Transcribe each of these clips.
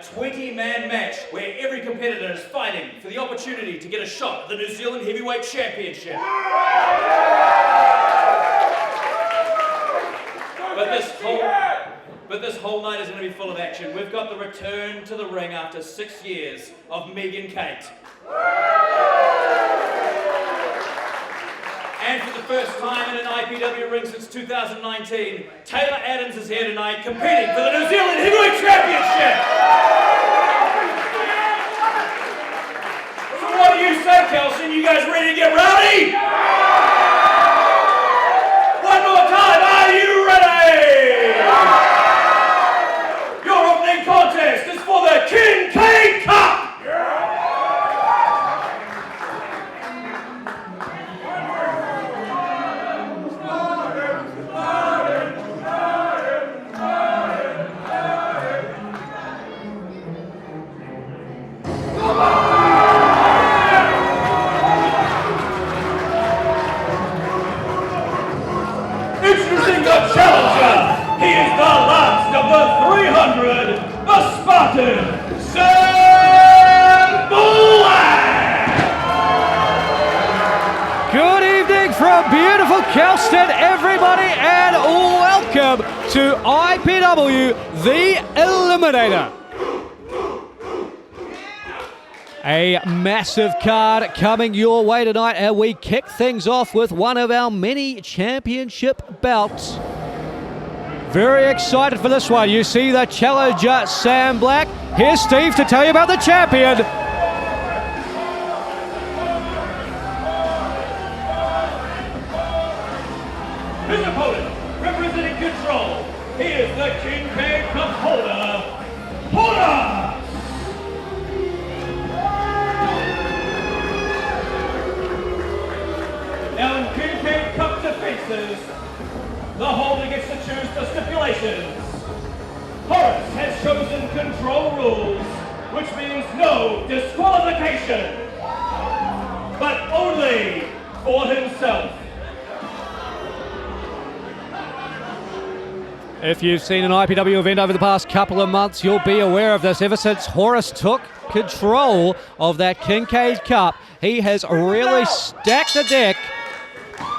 20-man match where every competitor is fighting for the opportunity to get a shot at the New Zealand Heavyweight Championship. But this whole night is going to be full of action. We've got the return to the ring after 6 years of Megan Kate. And for the first time in an IPW ring since 2019, Taylor Adams is here tonight competing for the New Zealand Heavyweight Championship! So what do you say, Kelson? You guys ready to get rowdy? One more time, are you ready? Your opening contest is for the Kincaid Cup! Introducing the challenger, he is the last of the 300, the Spartan, Sam Black! Good evening from beautiful Kelston, everybody, and welcome to IPW, the Eliminator. A massive card coming your way tonight, and we kick things off with one of our many championship bouts. Very excited for this one. You see the challenger, Sam Black. Here's Steve to tell you about the champion. His opponent, representing Control, he is the Kincaid Cup holder, Horace! Now in Kincaid Cup defenses, the holder gets to choose the stipulations. Horace has chosen Control rules, which means no disqualification, but only for himself. If you've seen an IPW event over the past couple of months, you'll be aware of this. Ever since Horace took control of that Kincaid Cup, he has really stacked the deck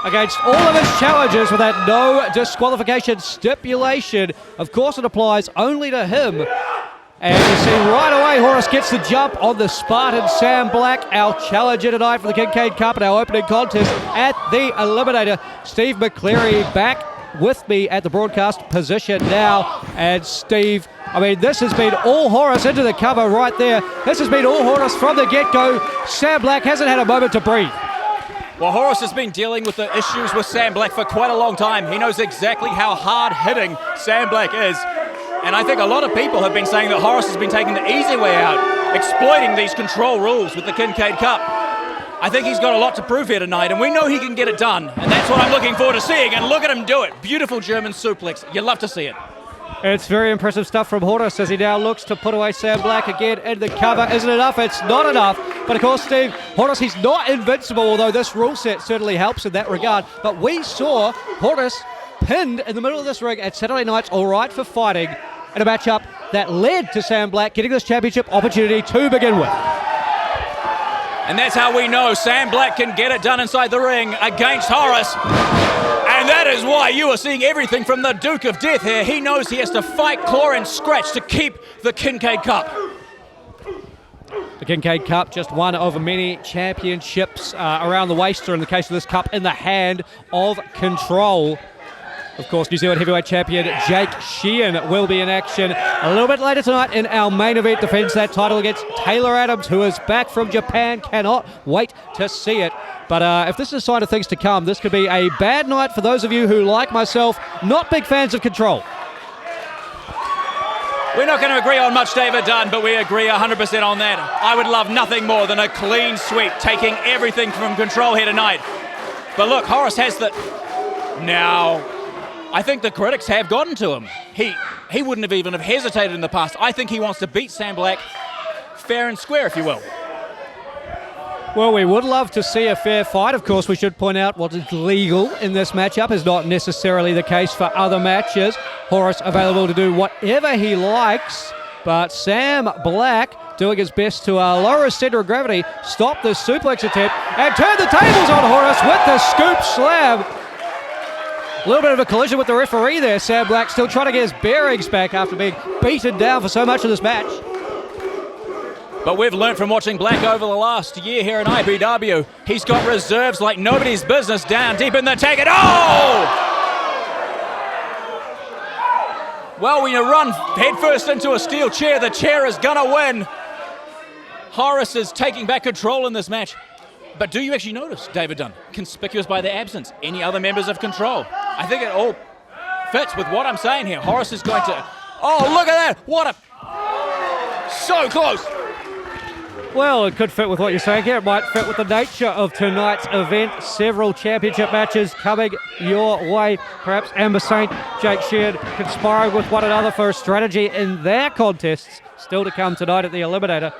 against all of his challenges with that no disqualification stipulation. Of course, it applies only to him. And you see right away, Horace gets the jump on the Spartan Sam Black, our challenger tonight for the Kincaid Cup and our opening contest at the Eliminator. Steve McCleary back with me at the broadcast position now. And Steve, I mean, this has been all Horace into the cover right there. This has been all Horace from the get-go. Sam Black hasn't had a moment to breathe. Well, Horace has been dealing with the issues with Sam Black for quite a long time. He knows exactly how hard-hitting Sam Black is. And I think a lot of people have been saying that Horace has been taking the easy way out, exploiting these control rules with the Kincaid Cup. I think he's got a lot to prove here tonight, and we know he can get it done. And that's what I'm looking forward to seeing, and look at him do it. Beautiful German suplex. You love to see it. It's very impressive stuff from Horace as he now looks to put away Sam Black again in the cover. Isn't enough? It's not enough. But of course, Steve, Horace, he's not invincible, although this rule set certainly helps in that regard. But we saw Horace pinned in the middle of this ring at Saturday night's All Right for Fighting in a matchup that led to Sam Black getting this championship opportunity to begin with. And that's how we know Sam Black can get it done inside the ring against Horace. And that is why you are seeing everything from the Duke of Death here. He knows he has to fight, claw, and scratch to keep the Kincaid Cup. The Kincaid Cup, just one of many championships around the waist, or in the case of this cup, in the hand of Control. Of course, New Zealand Heavyweight Champion Jake Sheehan will be in action a little bit later tonight in our main event, defends that title against Taylor Adams, who is back from Japan. Cannot wait to see it. But if this is a sign of things to come, this could be a bad night for those of you who, like myself, not big fans of Control. We're not going to agree on much, David Dunn, but we agree 100% on that. I would love nothing more than a clean sweep, taking everything from Control here tonight. But look, Horace has the... Now, I think the critics have gotten to him. He wouldn't have even have hesitated in the past. I think he wants to beat Sam Black fair and square, if you will. Well, we would love to see a fair fight. Of course, we should point out what is legal in this matchup is not necessarily the case for other matches. Horace available to do whatever he likes but Sam Black doing his best to lower his centre of gravity, stop the suplex attempt, and turn the tables on Horace with the scoop slam. A little bit of a collision with the referee there. Sam Black still trying to get his bearings back after being beaten down for so much of this match. But we've learned from watching Black over the last year here in IPW. He's got reserves like nobody's business down deep in the tank. And oh! Well, when you run headfirst into a steel chair, the chair is gonna win. Horace is taking back control in this match. But do you actually notice, David Dunn, conspicuous by their absence, any other members of Control? I think it all fits with what I'm saying here. Horace is going to... Oh, look at that! What a... So close! Well, it could fit with what you're saying here. It might fit with the nature of tonight's event. Several championship matches coming your way. Perhaps Amber Saint, Jake Sheard conspiring with one another for a strategy in their contests. Still to come tonight at the Eliminator.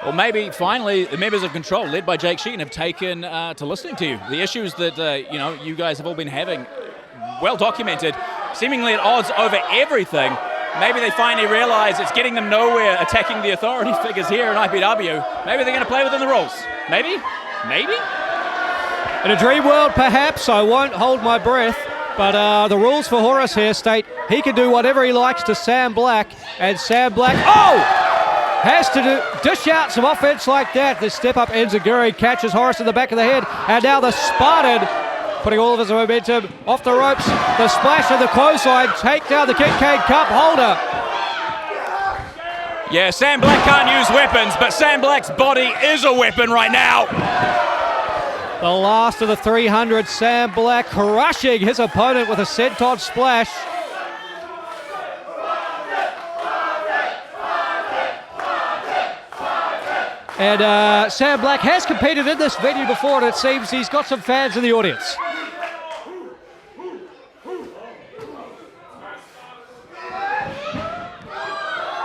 Well, maybe finally the members of Control, led by Jake Sheehan, have taken to listening to you. The issues that you guys have all been having, well documented, seemingly at odds over everything. Maybe they finally realize it's getting them nowhere attacking the authority figures here in IPW. Maybe they're going to play within the rules. Maybe? Maybe? In a dream world, perhaps. I won't hold my breath. But the rules for Horace here state he can do whatever he likes to Sam Black. And Sam Black, has to dish out some offense like that. The step-up Enziguri catches Horace in the back of the head. And now the Spartan, putting all of his momentum off the ropes. The splash of the clothesline, take down the Kincaid Cup holder. Yeah, Sam Black can't use weapons, but Sam Black's body is a weapon right now. The last of the 300, Sam Black crushing his opponent with a senton splash. And Sam Black has competed in this venue before, and it seems he's got some fans in the audience.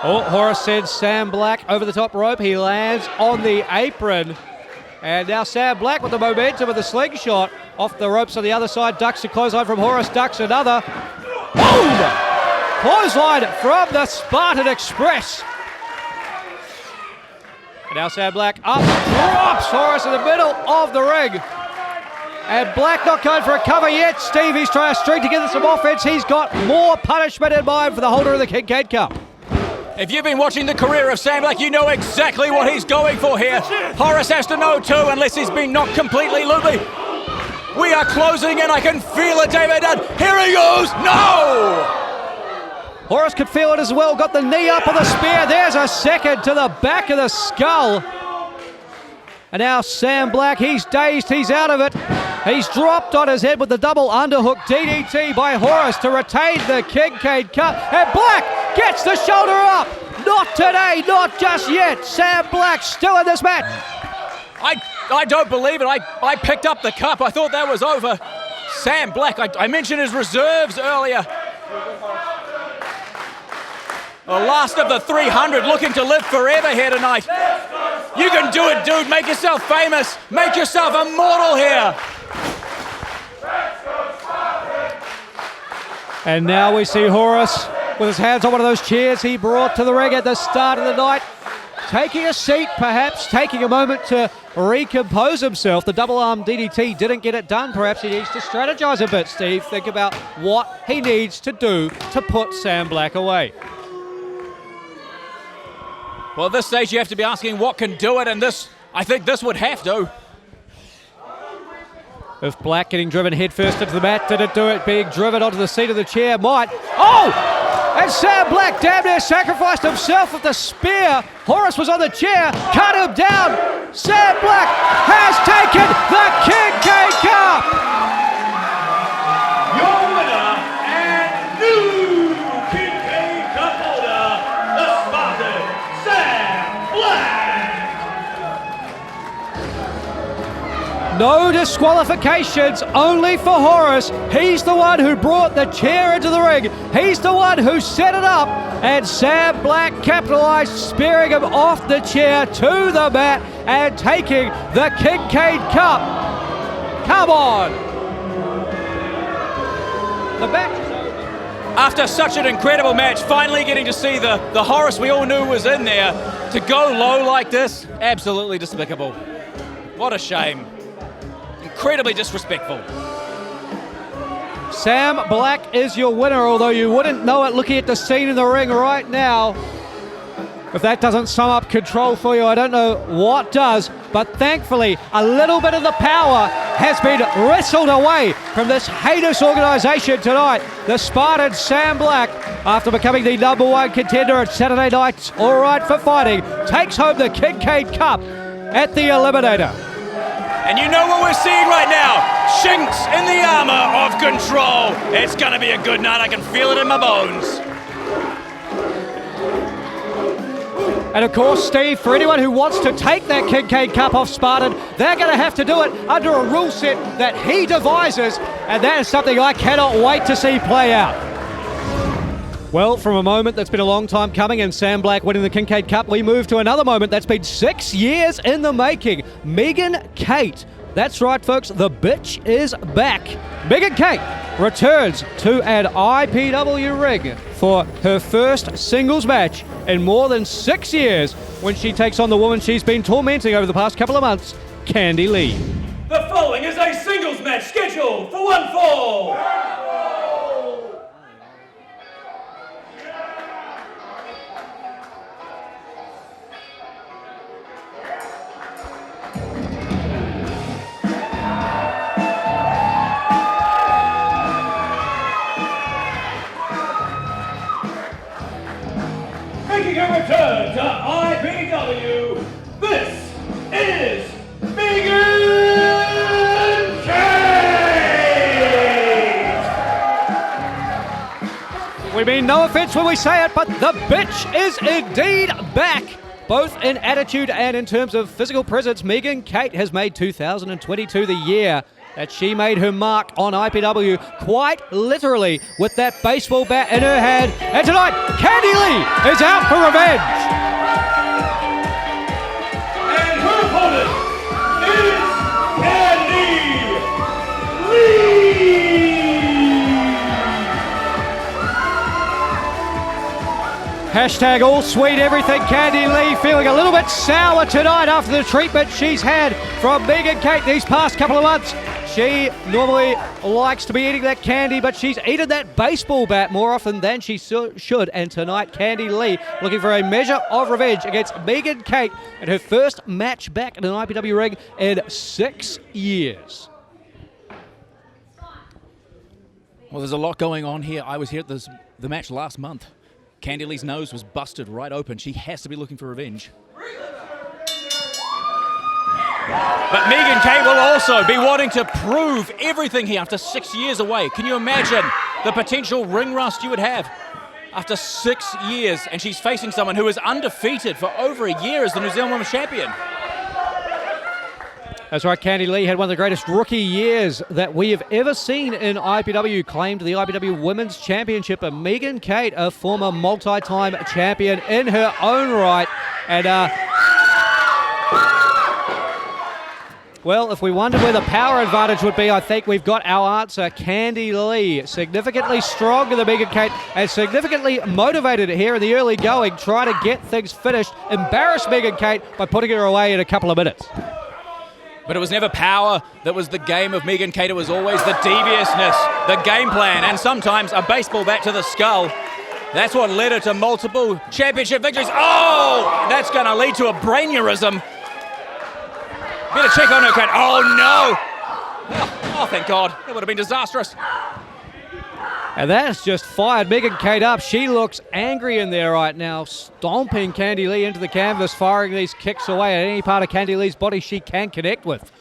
Oh, Horace sends Sam Black over the top rope. He lands on the apron. And now Sam Black with the momentum of the slingshot. Off the ropes on the other side. Ducks a clothesline from Horace. Ducks another. Boom! Clothesline from the Spartan Express. And now Sam Black up. Drops Horace in the middle of the ring. And Black not going for a cover yet. Steve, he's trying to string together some offense. He's got more punishment in mind for the holder of the Kincaid Cup. If you've been watching the career of Sam Black, you know exactly what he's going for here. Horace has to know too, unless he's been knocked completely loopy. We are closing in. I can feel it, David Dunn. Here he goes. No! Horace could feel it as well. Got the knee up on the spear. There's a second to the back of the skull. And now Sam Black, he's dazed. He's out of it. He's dropped on his head with the double underhook DDT by Horace to retain the Kincaid Cup. And Black gets the shoulder up. Not today, not just yet. Sam Black still in this match. I don't believe it. I picked up the cup. I thought that was over. Sam Black, I mentioned his reserves earlier. The last of the 300 looking to live forever here tonight. You can do it, dude. Make yourself famous. Make yourself immortal here. And now we see Horace with his hands on one of those chairs he brought to the ring at the start of the night. Taking a seat, perhaps, taking a moment to recompose himself. The double arm DDT didn't get it done. Perhaps he needs to strategize a bit, Steve. Think about what he needs to do to put Sam Black away. Well, at this stage, you have to be asking what can do it, and I think this would have to. If Black getting driven headfirst into the mat didn't do it, being driven onto the seat of the chair might. Oh! And Sam Black damn near sacrificed himself with the spear. Horace was on the chair, cut him down. Sam Black has taken the Kincaid Cup. Your winner and new Kincaid Cup holder, the Spartan, Sam Black. No disqualifications, only for Horace. He's the one who brought the chair into the ring. He's the one who set it up. And Sam Black capitalized, spearing him off the chair to the mat and taking the Kincaid Cup. Come on. The match is over. After such an incredible match, finally getting to see the Horace we all knew was in there, to go low like this, absolutely despicable. What a shame. Incredibly disrespectful. Sam Black is your winner, although you wouldn't know it looking at the scene in the ring right now. If that doesn't sum up Control for you, I don't know what does. But thankfully, a little bit of the power has been wrestled away from this heinous organisation tonight. The Spartan Sam Black, after becoming the #1 contender at Saturday night's All Right for Fighting, takes home the Kincaid Cup at the Eliminator. And you know what we're seeing right now? Chinks in the armour of Control. It's going to be a good night. I can feel it in my bones. And of course, Steve, for anyone who wants to take that Kincaid Cup off Spartan, they're going to have to do it under a rule set that he devises, and that is something I cannot wait to see play out. Well, from a moment that's been a long time coming and Sam Black winning the Kincaid Cup, we move to another moment that's been 6 years in the making. Megan Kate. That's right, folks, the bitch is back. Megan Kate returns to an IPW ring for her first singles match in more than 6 years when she takes on the woman she's been tormenting over the past couple of months, Candy Lee. The following is a singles match scheduled for one fall. Making a return to IPW, this is Megan Kate! We mean no offense when we say it, but the bitch is indeed back. Both in attitude and in terms of physical presence, Megan Kate has made 2022 the year that she made her mark on IPW, quite literally with that baseball bat in her hand. And tonight, Candy Lee is out for revenge. And her opponent is Candy Lee! Hashtag all sweet everything Candy Lee, feeling a little bit sour tonight after the treatment she's had from Megan Kate these past couple of months. She normally likes to be eating that candy, but she's eaten that baseball bat more often than she should. And tonight, Candy Lee looking for a measure of revenge against Megan Kate in her first match back in an IPW ring in 6 years. Well, there's a lot going on here. I was here at the match last month. Candy Lee's nose was busted right open. She has to be looking for revenge. But Megan Kate will also be wanting to prove everything here after 6 years away. Can you imagine the potential ring rust you would have after 6 years? And she's facing someone who is undefeated for over a year as the New Zealand Women's Champion. That's right, Candy Lee had one of the greatest rookie years that we have ever seen in IPW, claimed the IPW Women's Championship. And Megan Kate, a former multi-time champion in her own right. And well, if we wondered where the power advantage would be, I think we've got our answer. Candy Lee, significantly stronger than Megan Kate and significantly motivated here in the early going, trying to get things finished, embarrass Megan Kate by putting her away in a couple of minutes. But it was never power that was the game of Megan Kate. It was always the deviousness, the game plan, and sometimes a baseball bat to the skull. That's what led her to multiple championship victories. Oh, that's going to lead to a brainurism. Better check on her, Kate. Oh, no. Oh, thank God. That would have been disastrous. And that's just fired Megan Kate up. She looks angry in there right now, stomping Candy Lee into the canvas, firing these kicks away at any part of Candy Lee's body she can connect with.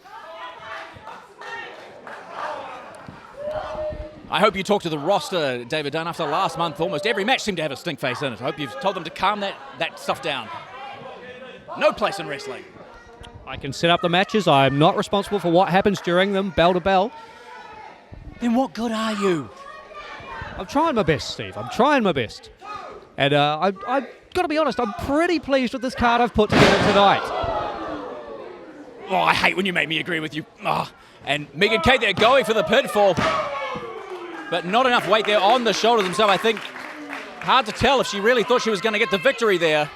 I hope you talked to the roster, David Dunn, after last month. Almost every match seemed to have a stink face in it. I hope you've told them to calm that stuff down. No place in wrestling. I can set up the matches. I'm not responsible for what happens during them, bell to bell. Then what good are you? I'm trying my best, Steve. I'm trying my best. And I've got to be honest, I'm pretty pleased with this card I've put together tonight. Oh, I hate when you make me agree with you. Oh. And Megan Kate, they're going for the pinfall. but not enough weight there on the shoulders himself. I think hard to tell if she really thought she was going to get the victory there.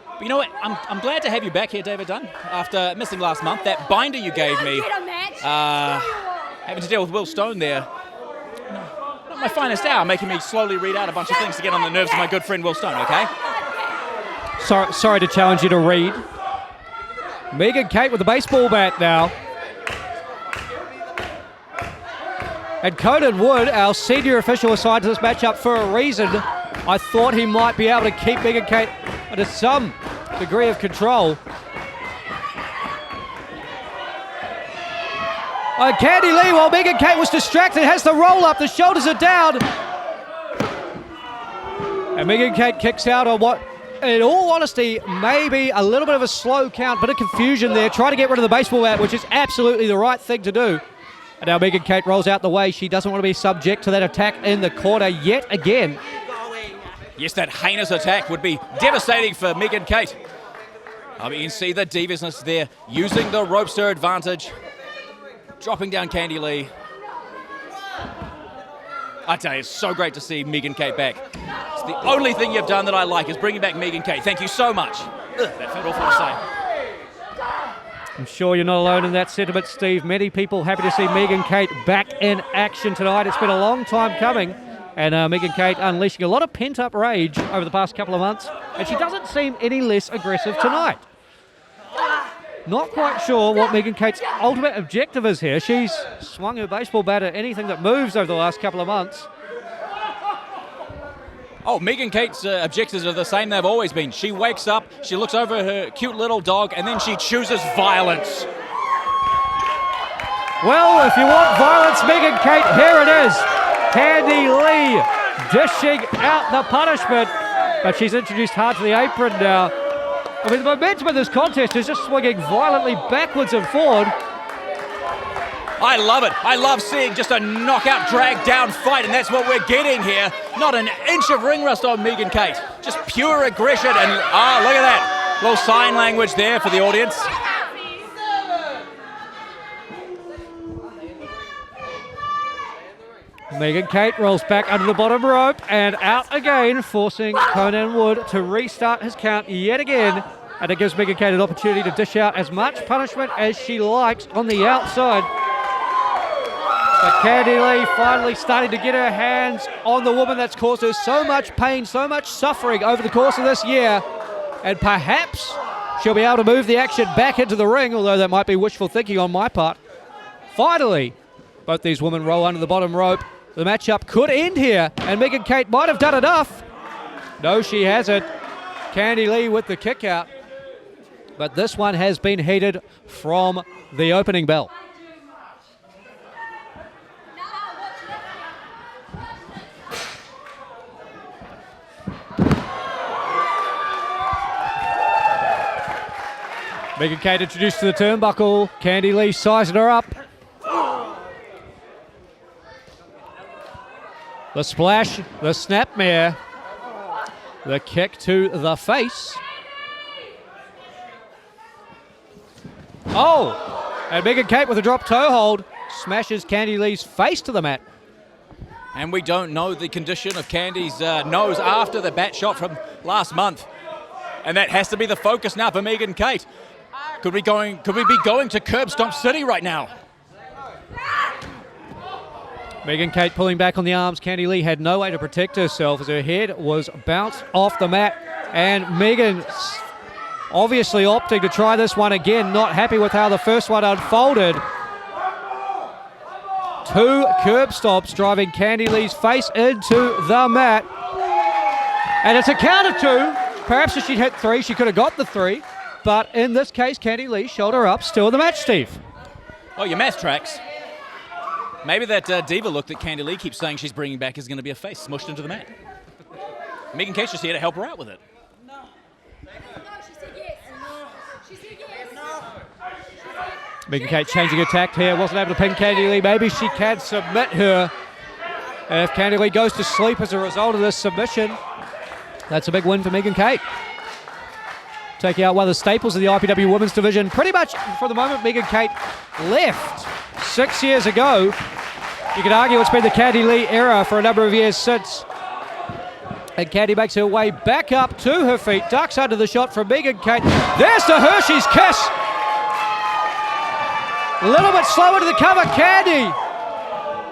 But you know what? I'm glad to have you back here, David Dunn, after missing last month. That binder you gave me, having to deal with Will Stone there. Not my finest hour, making me slowly read out a bunch of things to get on the nerves of my good friend Will Stone, okay? Sorry to challenge you to read. Megan Kate with the baseball bat now. And Conan Wood, our senior official assigned to this matchup for a reason. I thought he might be able to keep Megan Kate under some degree of control. Candy Lee, while Megan Kate was distracted, has the roll up. The shoulders are down. And Megan Kate kicks out on what, in all honesty, maybe a little bit of a slow count, bit of confusion there. Trying to get rid of the baseball bat, which is absolutely the right thing to do. And now Megan Kate rolls out the way. She doesn't want to be subject to that attack in the corner yet again. Yes, that heinous attack would be devastating for Megan Kate. I mean, you can see the deviousness there, using the ropes to her advantage. Dropping down Candy Lee. I tell you, it's so great to see Megan Kate back. It's the only thing you've done that I like is bringing back Megan Kate. Thank you so much. That felt awful to say. I'm sure you're not alone in that sentiment, Steve. Many people happy to see Megan Kate back in action tonight. It's been a long time coming. And Megan Kate unleashing a lot of pent-up rage over the past couple of months. And she doesn't seem any less aggressive tonight. Not quite sure what Megan Kate's ultimate objective is here. She's swung her baseball bat at anything that moves over the last couple of months. Oh, Megan Kate's objectives are the same they've always been. She wakes up, she looks over her cute little dog, and then she chooses violence. Well, if you want violence, Megan Kate, here it is. Candy Lee dishing out the punishment, but she's introduced hard to the apron now. I mean, the momentum of this contest is just swinging violently backwards and forward. I love it. I love seeing just a knockout, drag-down fight, and that's what we're getting here. Not an inch of ring rust on Megan Kate. Just pure aggression, and look at that. Little sign language there for the audience. Megan Kate rolls back under the bottom rope and out again, forcing Conan Wood to restart his count yet again. And it gives Megan Kate an opportunity to dish out as much punishment as she likes on the outside. But Candy Lee finally starting to get her hands on the woman that's caused her so much pain, so much suffering over the course of this year. And perhaps she'll be able to move the action back into the ring, although that might be wishful thinking on my part. Finally, both these women roll under the bottom rope. The matchup could end here, and Megan Kate might have done enough. No, she hasn't. Candy Lee with the kick out. But this one has been heated from the opening bell. Megan Kate introduced to the turnbuckle. Candy Lee sizing her up. The splash, the snapmare, the kick to the face. Oh, and Megan Kate with a drop toe hold smashes Candy Lee's face to the mat. And we don't know the condition of Candy's nose after the bat shot from last month. And that has to be the focus now for Megan Kate. Could we be going to Curb Stomp City right now? Megan Kate pulling back on the arms. Candy Lee had no way to protect herself as her head was bounced off the mat. And Megan obviously opting to try this one again, not happy with how the first one unfolded. 2 curb stomps driving Candy Lee's face into the mat. And it's a count of 2. Perhaps if she'd hit 3, she could have got the 3. But in this case, Candy Lee, shoulder up, still in the match, Steve. Oh, your math tracks. Maybe that diva look that Candy Lee keeps saying she's bringing back is going to be a face smushed into the mat. Megan Kate's just here to help her out with it. No. No, she said yes. She said yes. No. Megan Kate changing her tact here. Wasn't able to pin Candy Lee. Maybe she can submit her. And if Candy Lee goes to sleep as a result of this submission, that's a big win for Megan Kate. Taking out one of the staples of the IPW Women's Division. Pretty much, for the moment, Megan Kate left 6 years ago. You could argue it's been the Candy Lee era for a number of years since. And Candy makes her way back up to her feet, ducks under the shot from Megan Kate. There's the Hershey's kiss. A little bit slower to the cover. Candy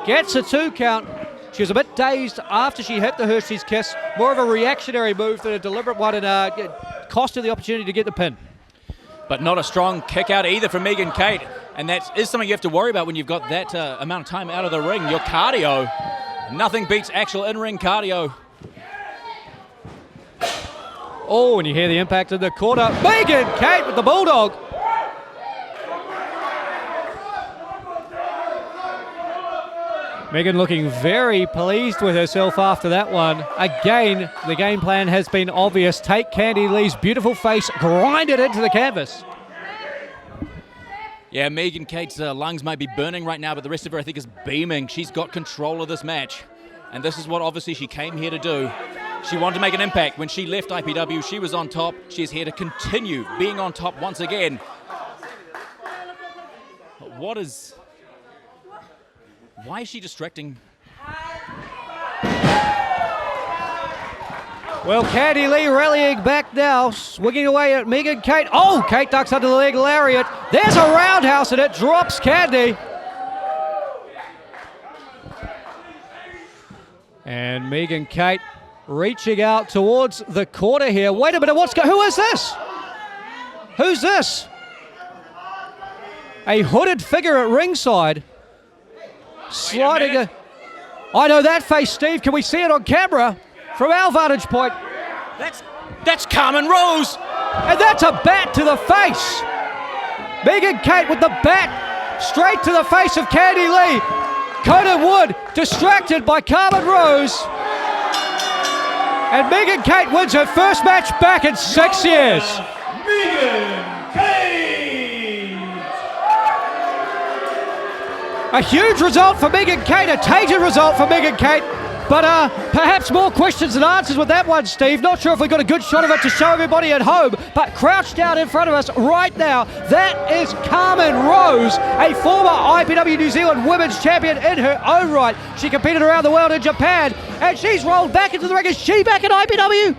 gets a 2 count. She was a bit dazed after she hit the Hershey's kiss. More of a reactionary move than a deliberate one, and cost her the opportunity to get the pin. But not a strong kick out either from Megan Kate. And that is something you have to worry about when you've got that amount of time out of the ring. Your cardio. Nothing beats actual in-ring cardio. Oh, and you hear the impact in the corner. Megan Kate with the Bulldog. Megan looking very pleased with herself after that one. Again, the game plan has been obvious. Take Candy Lee's beautiful face, grind it into the canvas. Yeah, Megan Kate's lungs might be burning right now, but the rest of her, I think, is beaming. She's got control of this match. And this is what, obviously, she came here to do. She wanted to make an impact. When she left IPW, she was on top. She's here to continue being on top once again. But why is she distracting? Well, Candy Lee rallying back now, swinging away at Megan Kate. Oh, Kate ducks under the leg lariat. There's a roundhouse and it drops Candy. And Megan Kate reaching out towards the corner here. Wait a minute, who is this? Who's this? A hooded figure at ringside. Sliding I know that face, Steve. Can we see it on camera from our vantage point? That's Carmen Rose. And that's a bat to the face. Megan Kate with the bat straight to the face of Candy Lee. Coated Wood distracted by Carmen Rose. And Megan Kate wins her first match back in 6 years. Megan Kate! A huge result for Megan Kate, a tainted result for Megan Kate, but perhaps more questions than answers with that one, Steve. Not sure if we got a good shot of it to show everybody at home, but crouched down in front of us right now, that is Carmen Rose, a former IPW New Zealand Women's Champion in her own right. She competed around the world in Japan, and she's rolled back into the ring. Is she back in IPW?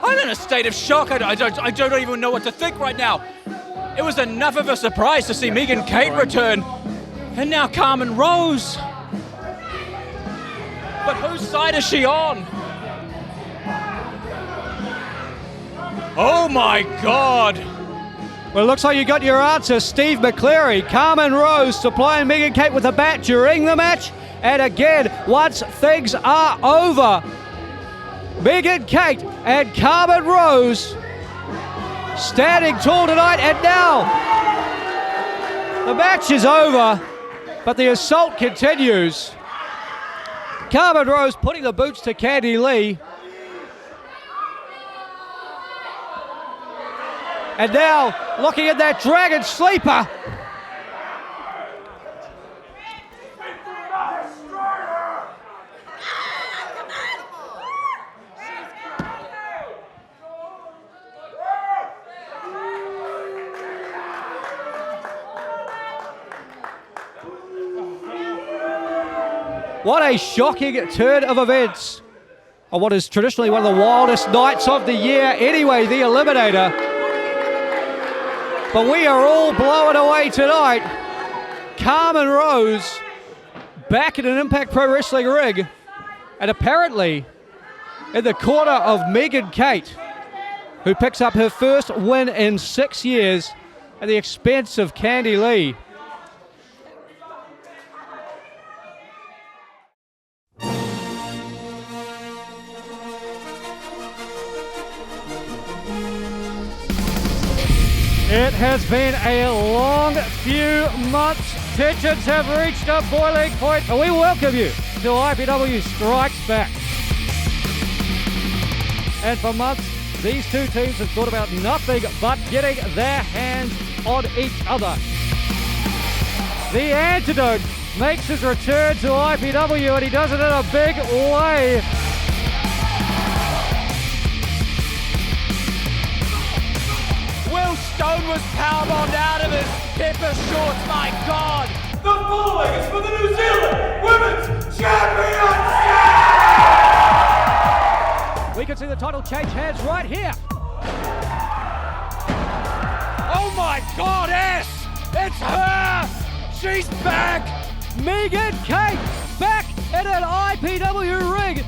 I'm in a state of shock. I don't even know what to think right now. It was enough of a surprise to see Megan Kate return. And now Carmen Rose. But whose side is she on? Oh my God. Well, it looks like you got your answer, Steve McCleary. Carmen Rose supplying Megan Kate with a bat during the match. And again, once things are over, Megan Kate and Carmen Rose standing tall tonight. And now the match is over, but the assault continues. Carmen Rose putting the boots to Candy Lee. And now looking at that Dragon Sleeper. What a shocking turn of events on what is traditionally one of the wildest nights of the year. Anyway, the Eliminator. But we are all blown away tonight. Carmen Rose back in an Impact Pro Wrestling ring, and apparently in the corner of Megan Kate, who picks up her first win in 6 years at the expense of Candy Lee. It has been a long few months. Tensions have reached a boiling point, and we welcome you to IPW Strikes Back. And for months, these two teams have thought about nothing but getting their hands on each other. The Antidote makes his return to IPW, and he does it in a big way. Will Stone was powerbombed out of his pepper shorts, my God. The following is for the New Zealand Women's Championship! We can see the title change hands right here. Oh my God, S! It's her! She's back! Megan Kate back in an IPW ring.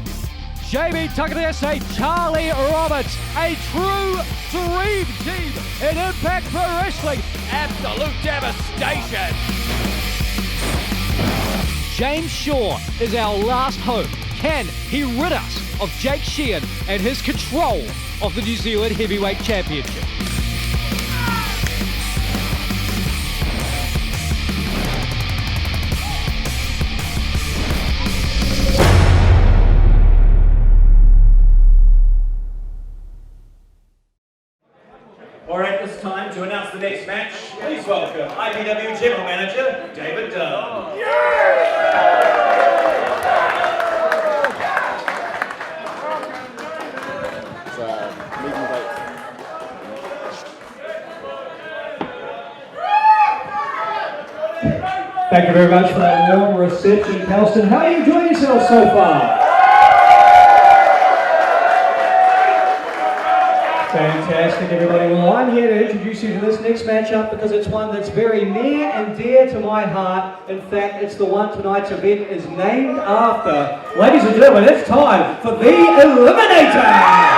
Jamie Tucker the SA, Charlie Roberts, a true dream team in Impact Pro Wrestling. Absolute devastation! James Shaw is our last hope. Can he rid us of Jake Sheehan and his control of the New Zealand Heavyweight Championship? All right, it's time to announce the next match. Please welcome IPW General Manager David Dunn. Thank you very much for that warm reception, Kelston. How are you enjoying yourself so far? Fantastic, everybody. Well, I'm here to introduce you to this next matchup because it's one that's very near and dear to my heart. In fact, it's the one tonight's event is named after. Ladies and gentlemen, it's time for the Eliminator!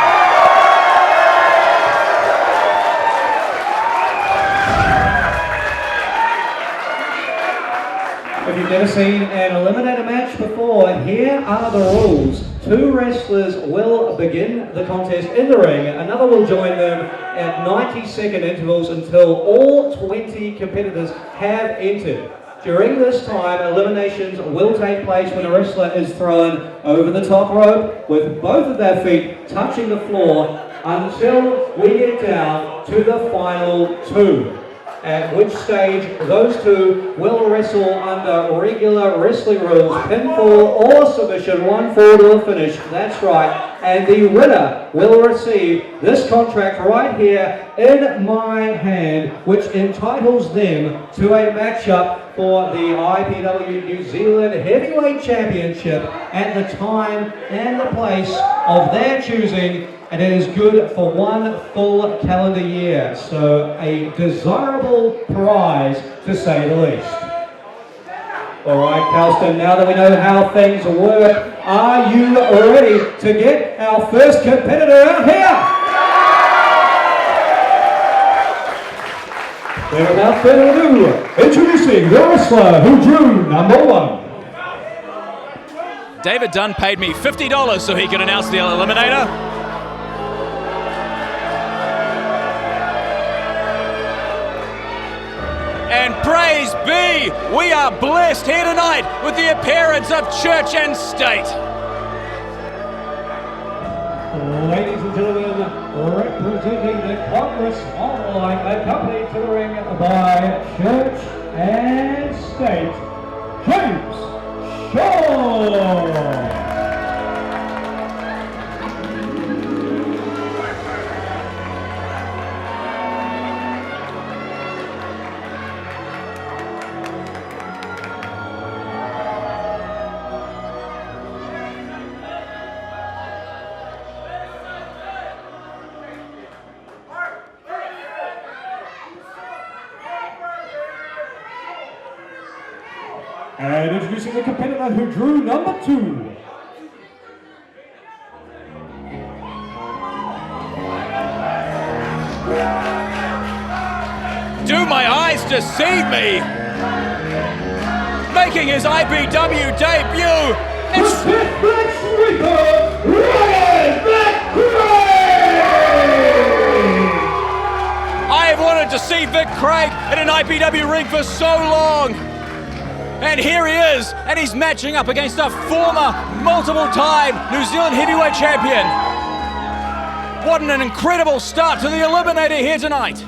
If you've never seen an Eliminator match before, here are the rules. 2 wrestlers will begin the contest in the ring. Another will join them at 90-second intervals until all 20 competitors have entered. During this time, eliminations will take place when a wrestler is thrown over the top rope with both of their feet touching the floor until we get down to the final 2. At which stage those 2 will wrestle under regular wrestling rules, pinfall or submission, 1 fall to a finish, that's right, and the winner will receive this contract right here in my hand, which entitles them to a matchup for the IPW New Zealand Heavyweight Championship at the time and the place of their choosing. And it is good for 1 full calendar year, so a desirable prize to say the least. All right, Kelston, now that we know how things work, are you ready to get our first competitor out here? Then without further ado, introducing the wrestler who drew number 1. David Dunn paid me $50 so he could announce the Eliminator. And praise be, we are blessed here tonight with the appearance of Church and State. Ladies and gentlemen, representing the Congress Online, accompanied to the ring by Church and State, James Shaw. And introducing the competitor who drew number 2. Do my eyes deceive me? Making his IPW debut, it's I have wanted to see Vic Craig in an IPW ring for so long. And here he is, and he's matching up against a former multiple-time New Zealand heavyweight champion. What an incredible start to the Eliminator here tonight.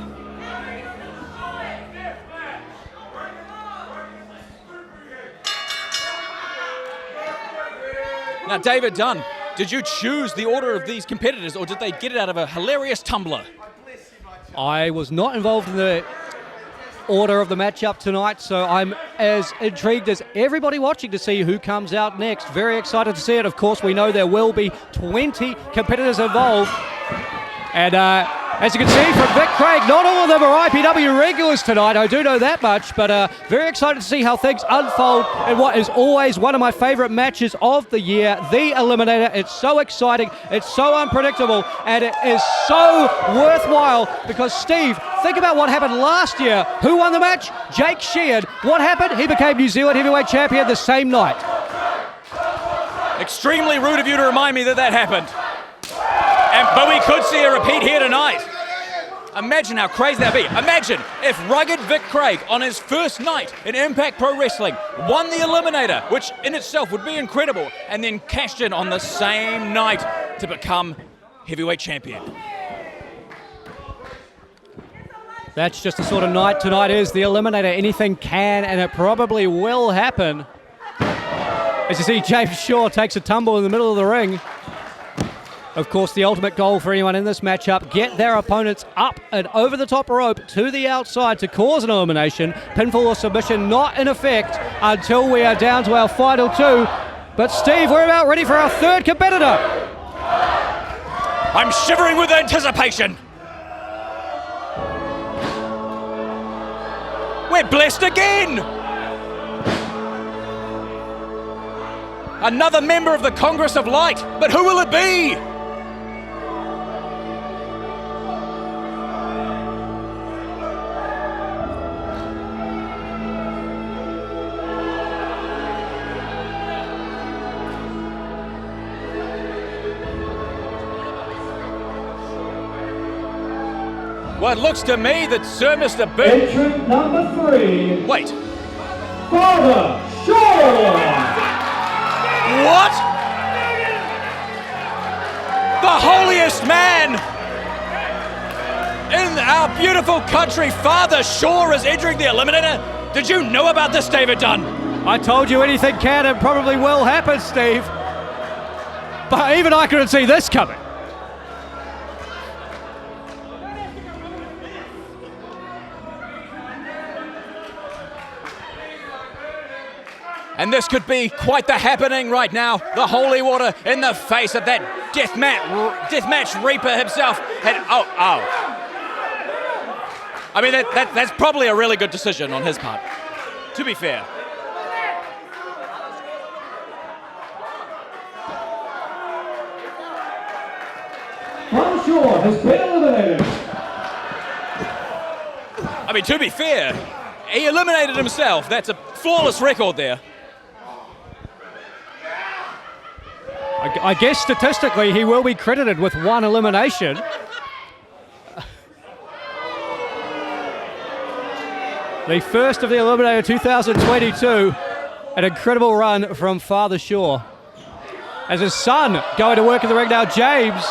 Now, David Dunn, did you choose the order of these competitors, or did they get it out of a hilarious tumbler? I was not involved in the order of the matchup tonight, so I'm as intrigued as everybody watching to see who comes out next. Very excited to see it. Of course, we know there will be 20 competitors involved. And as you can see from Vic Craig, not all of them are IPW regulars tonight, I do know that much, but very excited to see how things unfold in what is always one of my favourite matches of the year, the Eliminator. It's so exciting, it's so unpredictable, and it is so worthwhile because, Steve, think about what happened last year. Who won the match? Jake Sheehan. What happened? He became New Zealand heavyweight champion the same night. Extremely rude of you to remind me that that happened. But we could see a repeat here tonight. Imagine how crazy that'd be. Imagine if rugged Vic Craig, on his first night in Impact Pro Wrestling, won the Eliminator, which in itself would be incredible, and then cashed in on the same night to become heavyweight champion. That's just the sort of night tonight is, the Eliminator. Anything can, and it probably will happen. As you see, James Shaw takes a tumble in the middle of the ring. Of course, the ultimate goal for anyone in this matchup, get their opponents up and over the top rope to the outside to cause an elimination. Pinfall or submission not in effect until we are down to our final two. But Steve, we're about ready for our third competitor. I'm shivering with anticipation. We're blessed again. Another member of the Congress of Light, but who will it be? Well, it looks to me that Sir Mr. Big... Entrant number 3. Wait. Father Shaw! What? The holiest man in our beautiful country, Father Shaw, is entering the Eliminator. Did you know about this, David Dunn? I told you anything can and probably will happen, Steve. But even I couldn't see this coming. And this could be quite the happening right now. The holy water in the face of that deathmatch Reaper himself. And I mean, that's probably a really good decision on his part, to be fair. Father Shaw has been eliminated. I mean, to be fair, he eliminated himself. That's a flawless record there. I guess statistically he will be credited with one elimination. The first of the Eliminator 2022. An incredible run from Father Shaw. As his son going to work in the ring now, James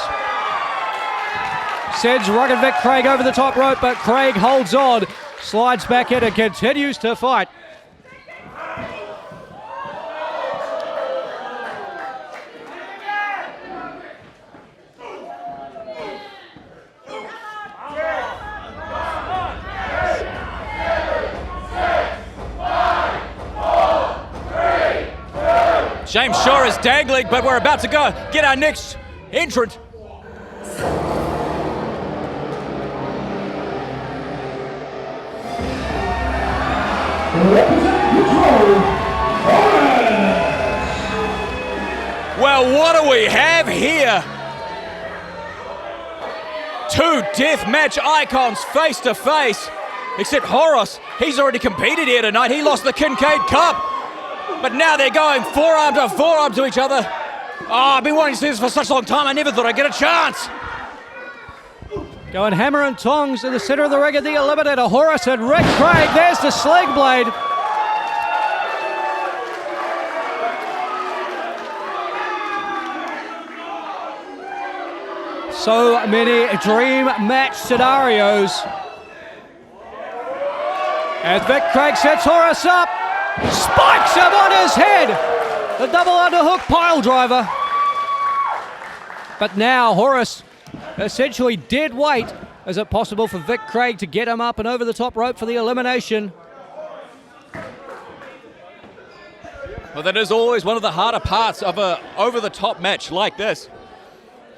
sends rugged Vic Craig over the top rope, but Craig holds on, slides back in and continues to fight. James Shaw is dangling, but we're about to go get our next entrant. Well, what do we have here? Two deathmatch icons face to face. Except Horus, he's already competed here tonight. He lost the Kincaid Cup. But now they're going forearm to forearm to each other. Oh, I've been wanting to see this for such a long time. I never thought I'd get a chance. Going hammer and tongs in the center of the ring at the Eliminator. Horus and Rick Craig. There's the sling blade. So many dream match scenarios. As Vic Craig sets Horus up. Spikes him on his head. The double underhook pile driver. But now Horus essentially dead weight Is it possible for Vic Craig to get him up and over the top rope for the elimination? Well, that is always one of the harder parts of a over-the-top match like this.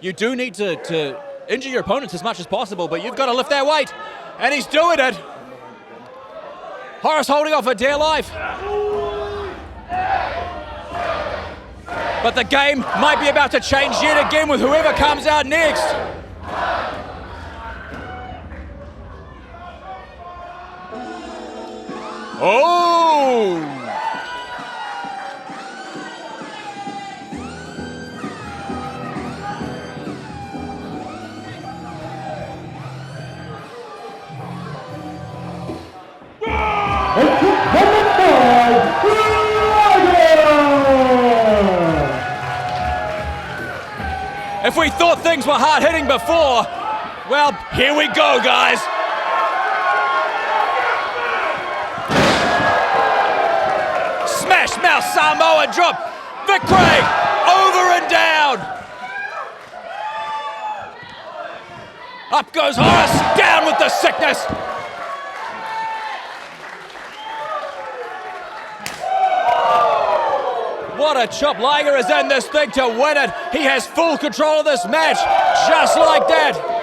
You do need to injure your opponents as much as possible, but you've got to lift their weight, and he's doing it. Horace holding off for dear life. But the game might be about to change yet again with whoever comes out next. Oh! If we thought things were hard-hitting before, well, here we go, guys. Smash mouth Samoa drop. Vic Craig over and down. Up goes Horace, down with the sickness. What a chop. Liger is in this thing to win it. He has full control of this match, just like that.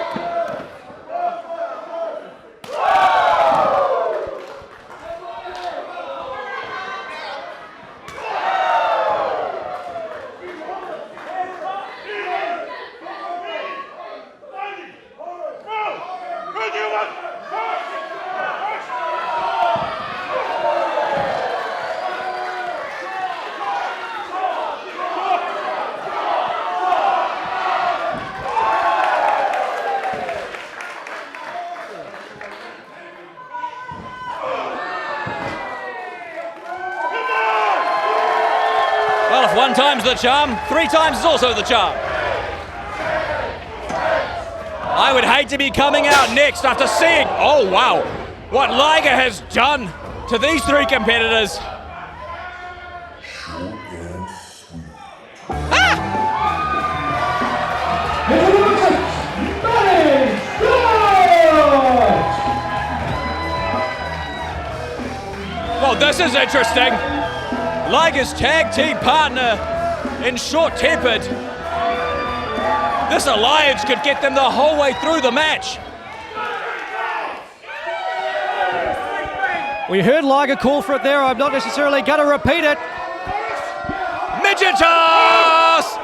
Well, if 1 time's the charm, 3 times is also the charm. I would hate to be coming out next after seeing, oh wow, what Liger has done to these 3 competitors. Well, this is interesting. Liger's tag team partner in short-tempered. This alliance could get them the whole way through the match. We heard Liger call for it there. I'm not necessarily going to repeat it. Midget toss!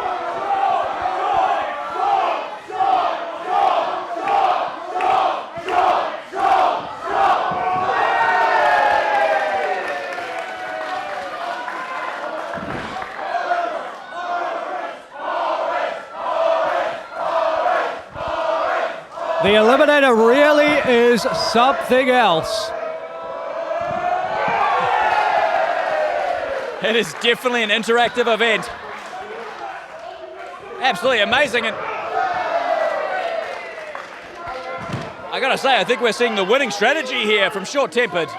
The Eliminator really is something else. It is definitely an interactive event. Absolutely amazing. And I gotta say, I think we're seeing the winning strategy here from short-tempered.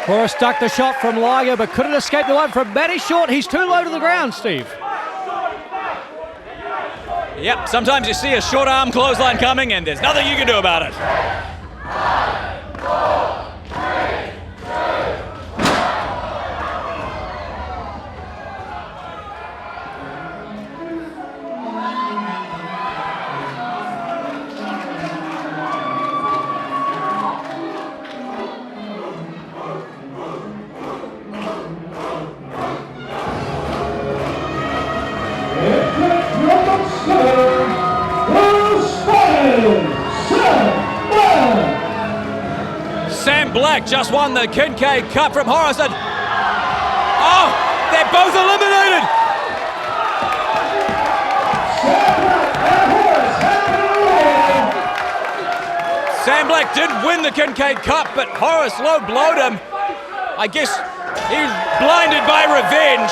Horace ducked the shot from Liger, but couldn't escape the one from Matty Short. He's too low to the ground, Steve. Yep, sometimes you see a short arm clothesline coming and there's nothing you can do about it. Sam Black just won the Kincaid Cup from Horace. And oh, they're both eliminated. Sam Black did win the Kincaid Cup, but Horace low blowed him. I guess he's blinded by revenge.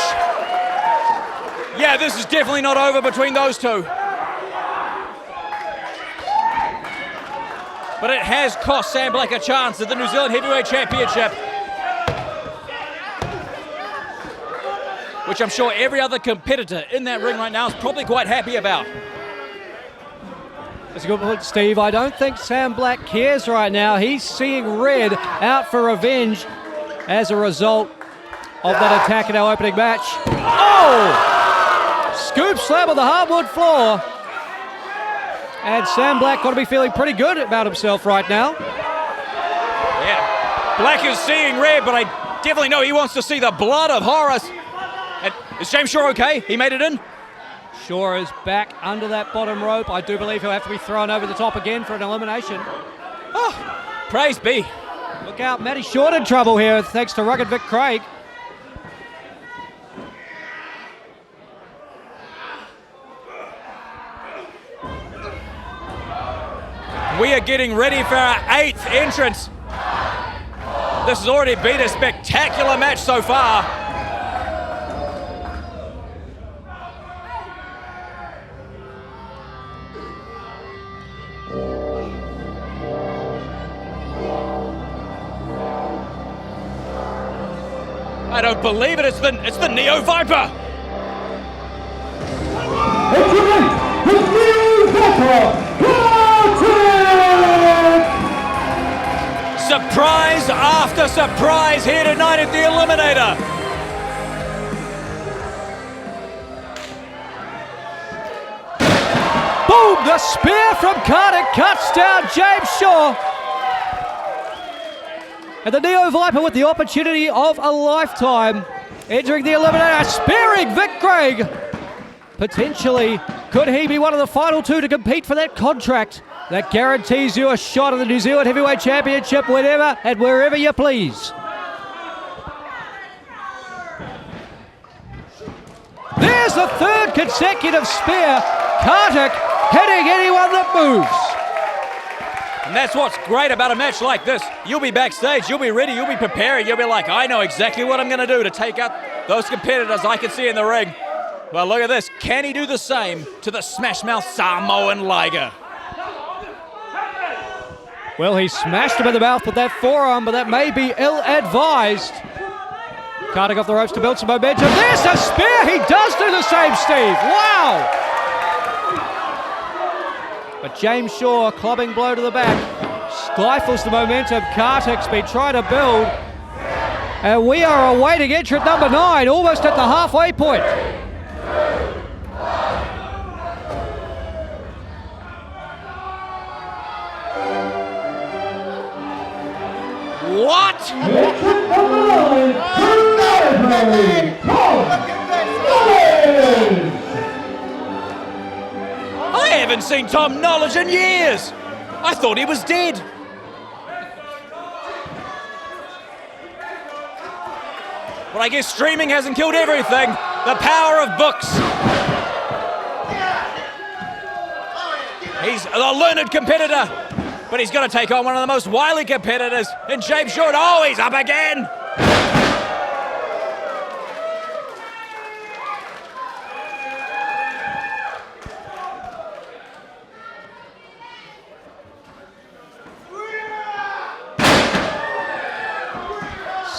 Yeah, this is definitely not over between those two. But it has cost Sam Black a chance at the New Zealand Heavyweight Championship. which I'm sure every other competitor in that ring right now is probably quite happy about. That's a good point, Steve. I don't think Sam Black cares right now. He's seeing red, out for revenge as a result of that attack in our opening match. Oh! Scoop slam on the hardwood floor. And Sam Black got to be feeling pretty good about himself right now. Yeah, Black is seeing red, but I definitely know he wants to see the blood of Horace. And is James Shaw okay? He made it in? Shaw is back under that bottom rope. I do believe he'll have to be thrown over the top again for an elimination. Oh, praise be. Look out, Matty Short in trouble here thanks to rugged Vic Craig. We are getting ready for our 8th entrance. This has already been a spectacular match so far. I don't believe it. It's the Neo Viper. Surprise after surprise here tonight at the Eliminator. Boom! The spear from Carter cuts down James Shaw. And the Neo Viper with the opportunity of a lifetime, entering the Eliminator, spearing Vic Craig. Potentially, could he be one of the final two to compete for that contract that guarantees you a shot at the New Zealand Heavyweight Championship whenever and wherever you please? There's the third consecutive spear. Kartik hitting anyone that moves. And that's what's great about a match like this. You'll be backstage, you'll be ready, you'll be preparing, you'll be like, I know exactly what I'm going to do to take out those competitors I can see in the ring. Well, look at this. Can he do the same to the Smash Mouth Samoan Liger? Well, he smashed him in the mouth with that forearm, but that may be ill-advised. Kartik off the ropes to build some momentum. There's a spear! He does do the same, Steve! Wow! But James Shaw, clubbing blow to the back, stifles the momentum Kartik's been trying to build. And we are awaiting entrant number 9, almost at the halfway point. What? I haven't seen Tom Knowledge in years. I thought he was dead. But I guess streaming hasn't killed everything. The power of books. He's a learned competitor, but he's going to take on one of the most wily competitors in James Short. Oh, he's up again.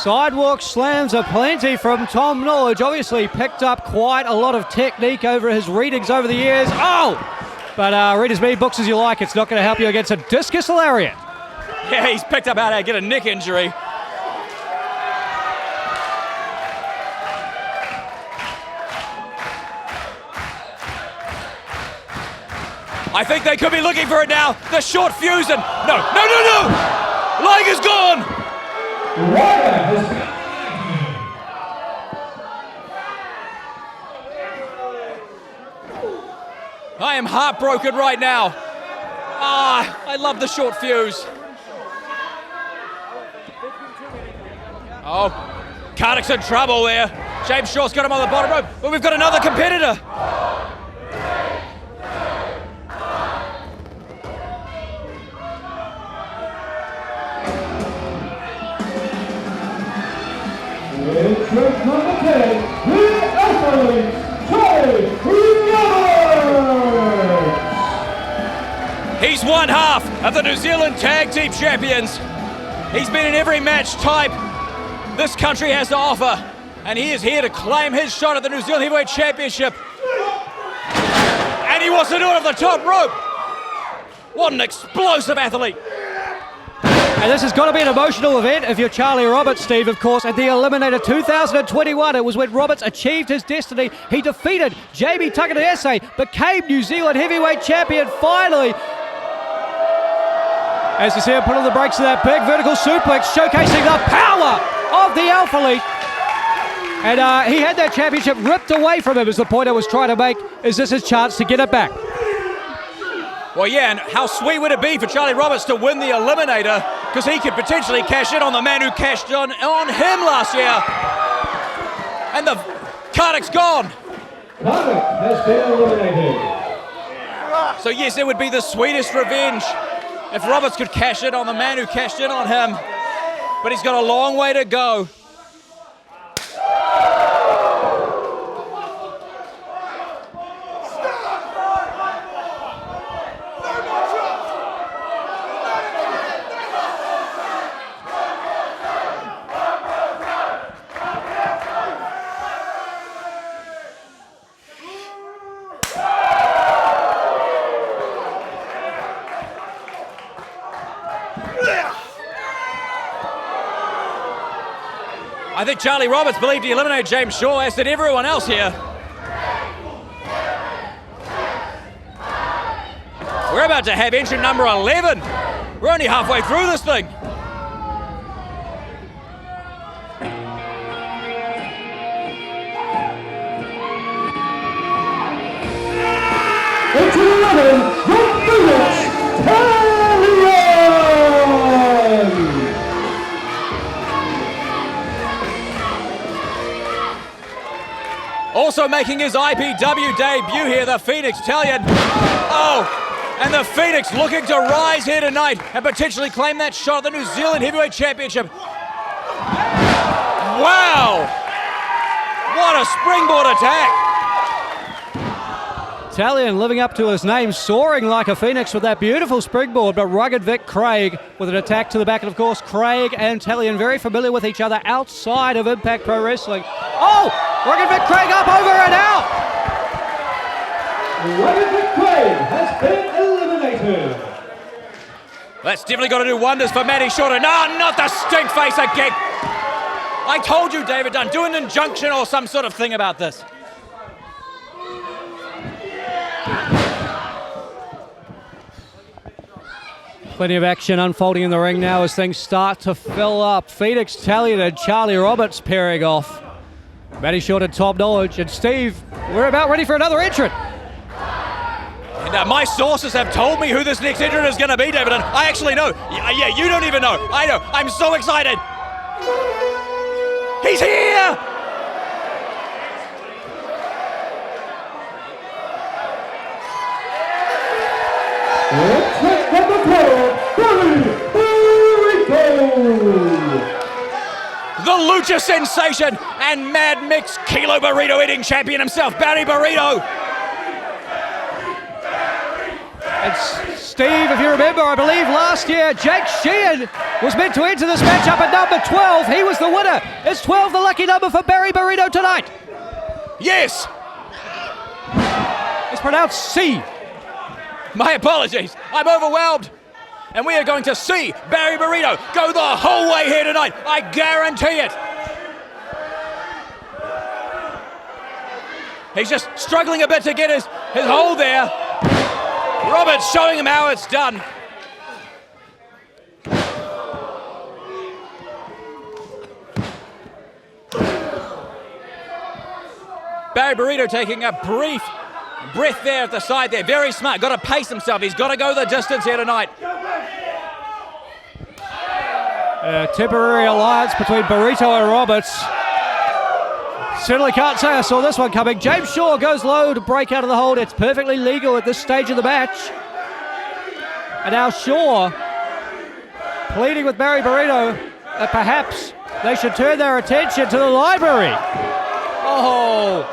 Sidewalk slams aplenty from Tom Knowledge. Obviously picked up quite a lot of technique over his readings over the years. Oh! But read as many books as you like. It's not going to help you against a discus lariat. Yeah, he's picked up how to get a neck injury. I think they could be looking for it now. The short fuse and... No! Liger's gone! I am heartbroken right now. I love the short fuse. Oh, Kartik's in trouble there. James Shaw's got him on the bottom rope, but we've got another competitor. He's one half of the New Zealand Tag Team Champions. He's been in every match type this country has to offer, And he is here to claim his shot at the New Zealand Heavyweight Championship. And he wants to do it off the top rope. What an explosive athlete. And this has got to be an emotional event if you're Charlie Roberts, Steve, of course. At the Eliminator 2021, it was when Roberts achieved his destiny. He defeated Jamie Takanaese, became New Zealand Heavyweight Champion finally. As you see him put on the brakes of that big vertical suplex, showcasing the power of the Alpha Elite. And he had that championship ripped away from him, is the point I was trying to make. Is this his chance to get it back? Well, yeah, and how sweet would it be for Charlie Roberts to win the Eliminator, because he could potentially cash in on the man who cashed on him last year. And the Kardec's gone. Kardec has been eliminated. So yes, it would be the sweetest revenge if Roberts could cash in on the man who cashed in on him. But he's got a long way to go. I think Charlie Roberts believed he eliminated James Shaw, as did everyone else here. We're about to have entrant number 11. We're only halfway through this thing. Entrant 11, the Phoenix, Also making his IPW debut here, the Phoenix Talion. Oh, and the Phoenix looking to rise here tonight and potentially claim that shot at the New Zealand Heavyweight Championship. Wow! What a springboard attack! Talion living up to his name, soaring like a phoenix with that beautiful springboard, but Rugged Vic Craig with an attack to the back. And of course, Craig and Talion very familiar with each other outside of Impact Pro Wrestling. Oh! Rugged Vic Craig up, over and out! Rugged Vic Craig has been eliminated. That's definitely got to do wonders for Matty Shorter. No, not the stink face again! I told you, David Dunn, do an injunction or some sort of thing about this. Plenty of action unfolding in the ring now as things start to fill up. Phoenix Talion and Charlie Roberts pairing off. Matty Short top knowledge. And Steve, we're about ready for another entrant. And my sources have told me who this next entrant is going to be, David. And I actually know. Yeah, you don't even know. I know. I'm so excited. He's here! Entrant number 12, Barry Burrito. The Lucha Sensation and Mad Mix Kilo Burrito eating champion himself, Barry Burrito. And Steve, if you remember, I believe last year Jake Sheehan was meant to enter this matchup at number 12. He was the winner. Is 12 the lucky number for Barry Burrito tonight? Yes. It's pronounced C. My apologies. I'm overwhelmed. And we are going to see Barry Burrito go the whole way here tonight. I guarantee it. He's just struggling a bit to get his hold there. Roberts showing him how it's done. Barry Burrito taking a brief breath there at the side there. Very smart. Got to pace himself. He's got to go the distance here tonight. Temporary alliance between Burrito and Roberts. Certainly can't say I saw this one coming. James Shaw goes low to break out of the hold. It's perfectly legal at this stage of the match. And now Shaw pleading with Barry Burrito that perhaps they should turn their attention to the library. Oh,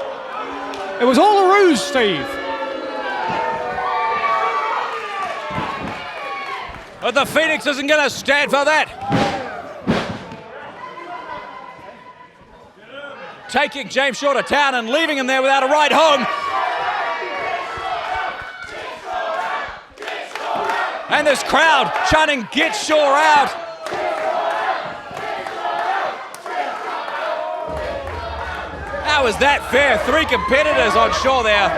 it was all a ruse, Steve. But the Phoenix isn't going to stand for that. taking James Shaw to town and leaving him there without a ride home. And this crowd chanting, "Get Shaw out." How is that fair? 3 competitors on Shaw there.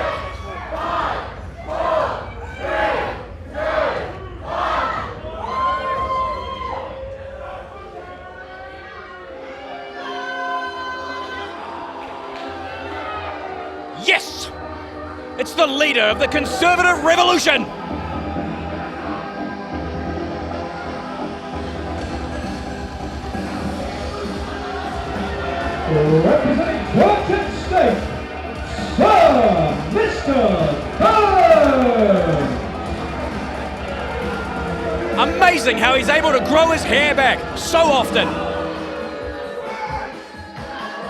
Yes! It's the leader of the Conservative Revolution! Representing Georgia State, Sir Mr. Burns. Amazing how he's able to grow his hair back so often.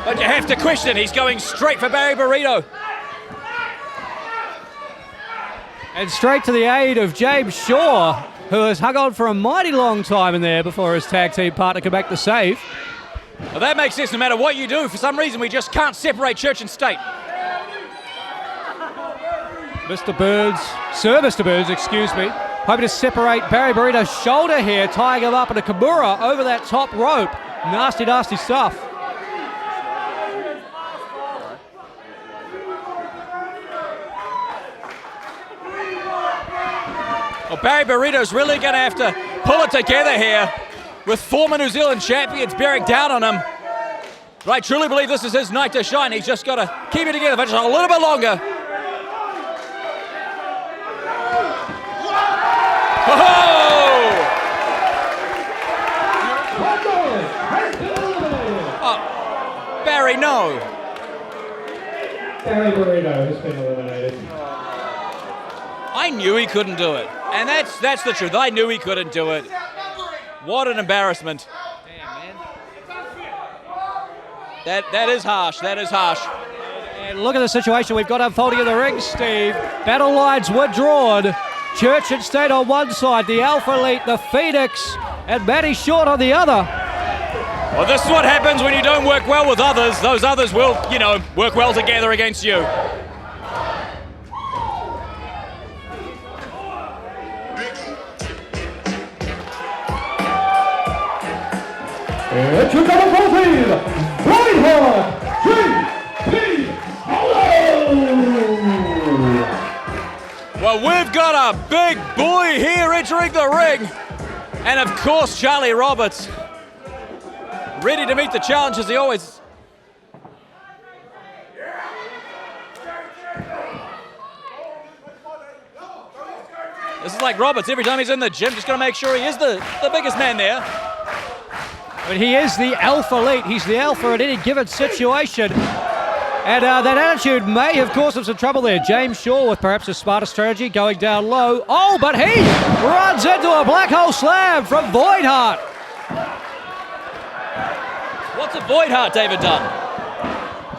But you have to question, he's going straight for Barry Burrito. And straight to the aid of James Shaw, who has hung on for a mighty long time in there before his tag team partner could make the save. Well, that makes sense no matter what you do. For some reason, we just can't separate church and state. Mr. Burns, excuse me, hoping to separate Barry Burrito's shoulder here, tying him up in a Kimura over that top rope. Nasty, nasty stuff. Well, Barry Burrito's really going to have to pull it together here with former New Zealand champions bearing down on him. But I truly believe this is his night to shine. He's just got to keep it together for just a little bit longer. Oh, Barry, no. Barry Burrito has been eliminated. I knew he couldn't do it. And that's the truth. I knew he couldn't do it. What an embarrassment. That is harsh. That is harsh. And look at the situation we've got unfolding in the ring, Steve. Battle lines were drawn. Church and State on one side, the Alpha Elite, the Phoenix, and Matty Short on the other. Well, this is what happens when you don't work well with others. Those others will, work well together against you. It's your number 14, Whiteheart, G.P. Well, we've got a big boy here entering the ring. And of course, Charlie Roberts, ready to meet the challenge as he always. This is like Roberts, every time he's in the gym, just going to make sure he is the biggest man there. But he is the Alpha Elite. He's the Alpha in any given situation. And that attitude may have caused him some trouble there. James Shaw with perhaps a smarter strategy, going down low. Oh, but he runs into a black hole slam from Voidheart. What's a Voidheart, David Dunn?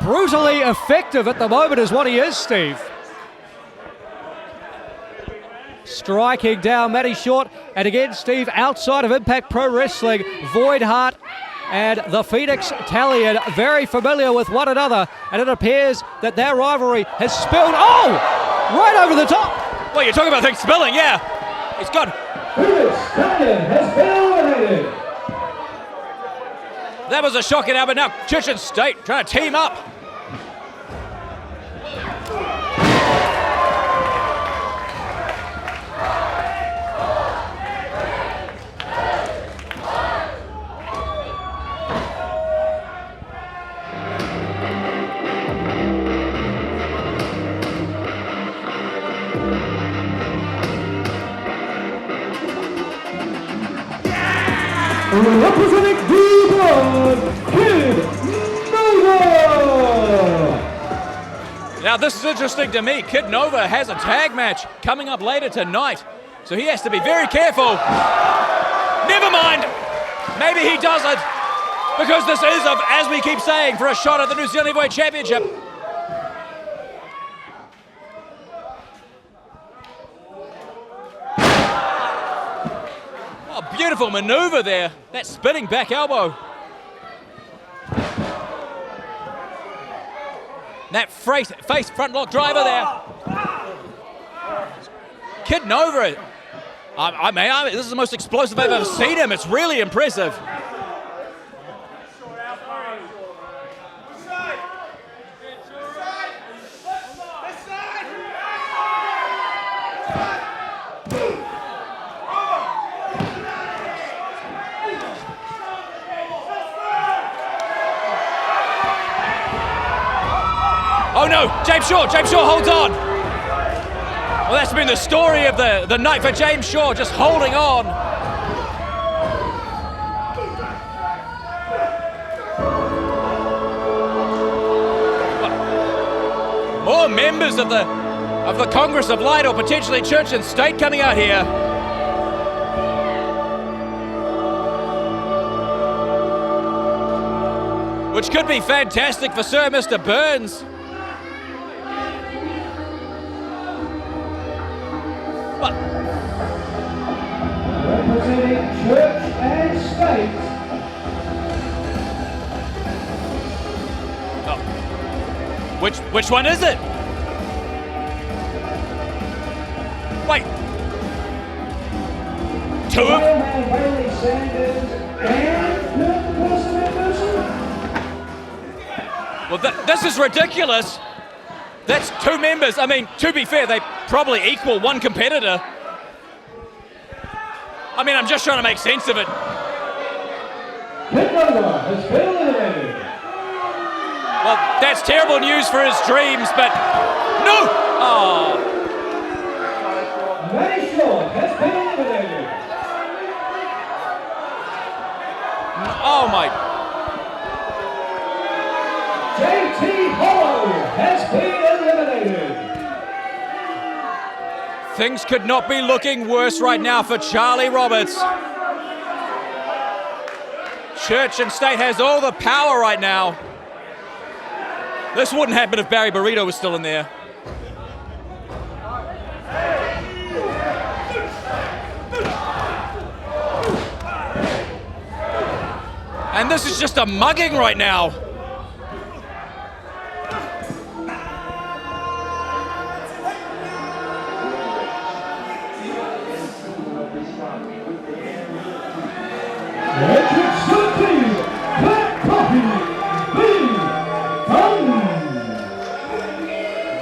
Brutally effective at the moment is what he is, Steve. Striking down Matty Short. And again, Steve, outside of Impact Pro Wrestling, Voidheart and the Phoenix Italian very familiar with one another, and it appears that their rivalry has spilled, right over the top. Well, you're talking about things spilling, yeah. It's gone. Phoenix Italian has been eliminated. That was a shocking out, but now Church and State trying to team up. Representing D1, Kid Nova. Now this is interesting to me. Kid Nova has a tag match coming up later tonight, so he has to be very careful. Never mind. Maybe he doesn't, because this is, as we keep saying, for a shot at the New Zealand Heavyweight Championship. Oh, beautiful maneuver there. That spinning back elbow. That face front lock driver there. Kidding over it. This is the most explosive I've ever seen him. It's really impressive. Oh no, James Shaw holds on. Well, that's been the story of the night for James Shaw, just holding on. More members of the Congress of Light, or potentially Church and State, coming out here. Which could be fantastic for Sir Mr. Burns. Representing Church and State. Oh. Which one is it? Wait. Two of them? Well, this is ridiculous. That's two members. I mean, to be fair, they probably equal one competitor. I mean, I'm just trying to make sense of it. Well, that's terrible news for his dreams, but no! Oh. Oh my. JT Hollow has been eliminated. Things could not be looking worse right now for Charlie Roberts. Church and State has all the power right now. This wouldn't happen if Barry Burrito was still in there. And this is just a mugging right now.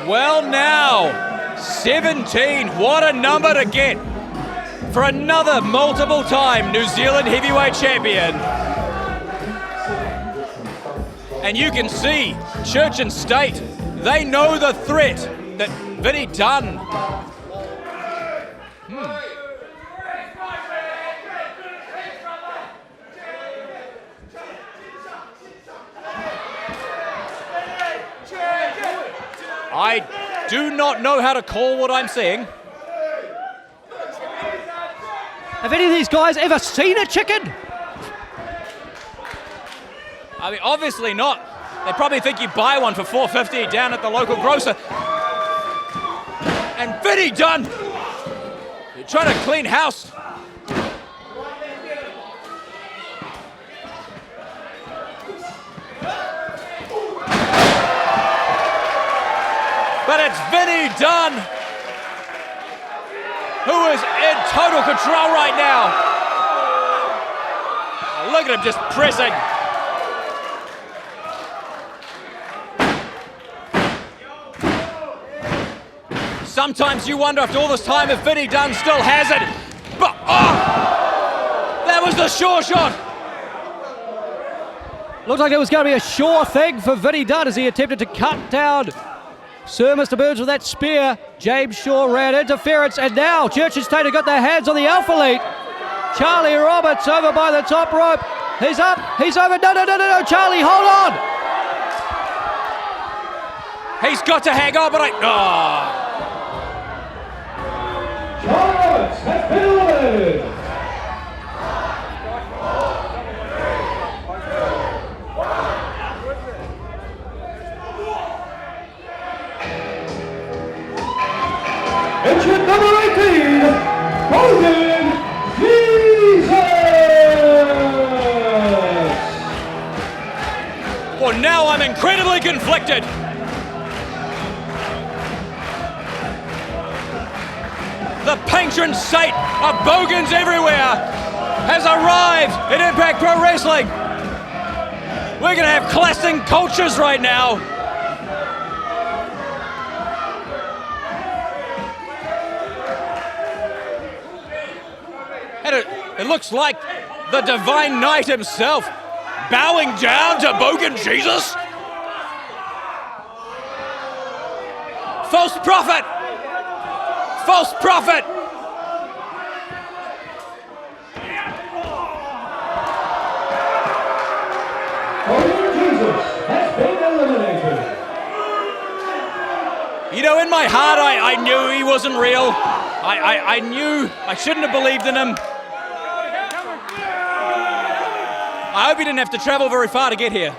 Well now, 17, what a number to get for another multiple-time New Zealand heavyweight champion. And you can see, Church and State, they know the threat that Vinnie Dunn. I do not know how to call what I'm seeing. Have any of these guys ever seen a chicken? I mean, obviously not. They probably think you buy one for $4.50 down at the local grocer. And Vinnie Dunn, you're trying to clean house. But it's Vinnie Dunn who is in total control right now. Look at him just pressing. Sometimes you wonder after all this time if Vinnie Dunn still has it. But, that was the sure shot. Looked like it was going to be a sure thing for Vinnie Dunn as he attempted to cut down Sir Mr. Burns with that spear. James Shaw ran interference, and now Church and State have got their hands on the Alpha Elite. Charlie Roberts over by the top rope. He's up, he's over. No, Charlie, hold on. He's got to hang on, but Charlie Roberts has been eliminated. Entrant number 18, Golden Jesus! Well, now I'm incredibly conflicted. the patron saint of bogans everywhere, has arrived in Impact Pro Wrestling. We're going to have clashing cultures right now. And it looks like the Divine Knight himself bowing down to Bogan Jesus. False prophet! False prophet! Bogan Jesus has been eliminated. You know, in my heart, I knew he wasn't real. I knew I shouldn't have believed in him. I hope he didn't have to travel very far to get here.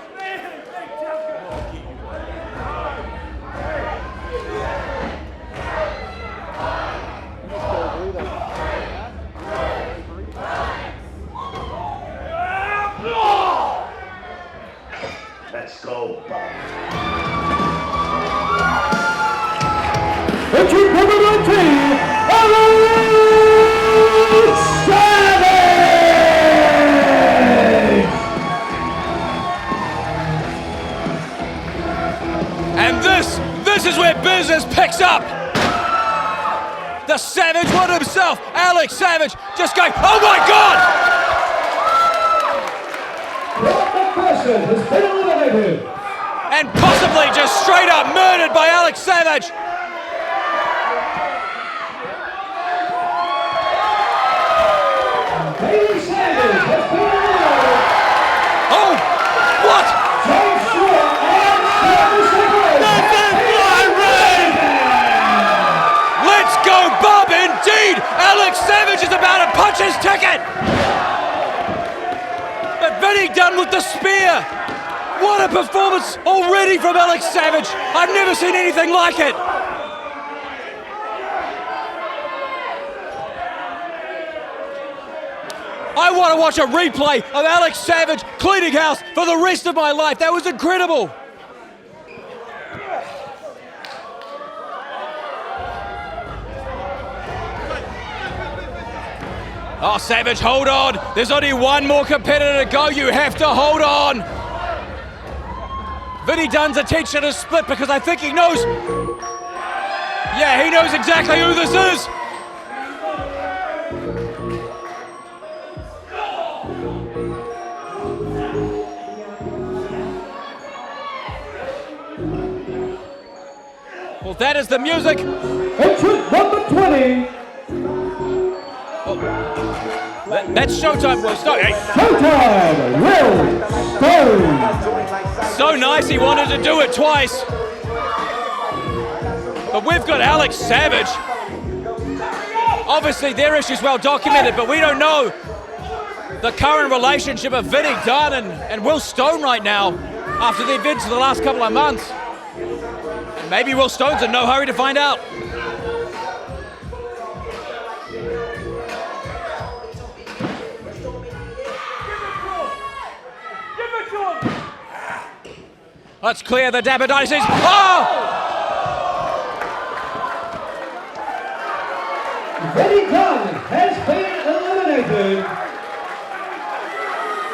Let's go, Bob. Entry number 19, Alex Savage! And this is where business picks up. The Savage one himself, Alex Savage, just going, oh my God! Rob McPherson has been eliminated. And possibly just straight up murdered by Alex Savage. Bailey Sanders has been eliminated. Oh, what? James Stewart and Travis Nicholas. Let's go, Bob, indeed! Alex Savage is about to punch his ticket! But Vinny done with the spear! What a performance already from Alex Savage! I've never seen anything like it! I want to watch a replay of Alex Savage cleaning house for the rest of my life. That was incredible! Oh, Savage, hold on. There's only one more competitor to go. You have to hold on. Vinny Dunn's attention is split because I think he knows. Yeah, he knows exactly who this is. Well, that is the music. Entrant number 20. That's Showtime, Will Stone. Hey. Showtime, Will Stone. So nice he wanted to do it twice. But we've got Alex Savage. Obviously their issue's well documented, but we don't know the current relationship of Vinny Dunn and Will Stone right now after the events of the last couple of months. And maybe Will Stone's in no hurry to find out. Let's clear the Dapper Dynasties. Oh! Vinny Dunn has been eliminated.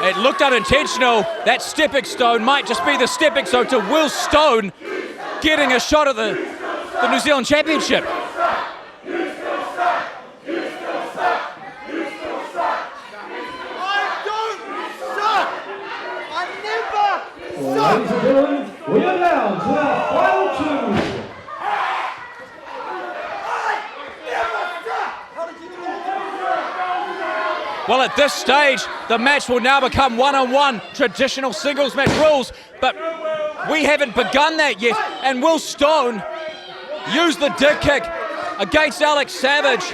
It looked unintentional. That stepping stone might just be the stepping stone to Will Stone getting a shot at the New Zealand Championship. Ladies and gentlemen, we are down to our final two. Well, at this stage, the match will now become one-on-one traditional singles match rules, but we haven't begun that yet, and Will Stone used the dick kick against Alex Savage.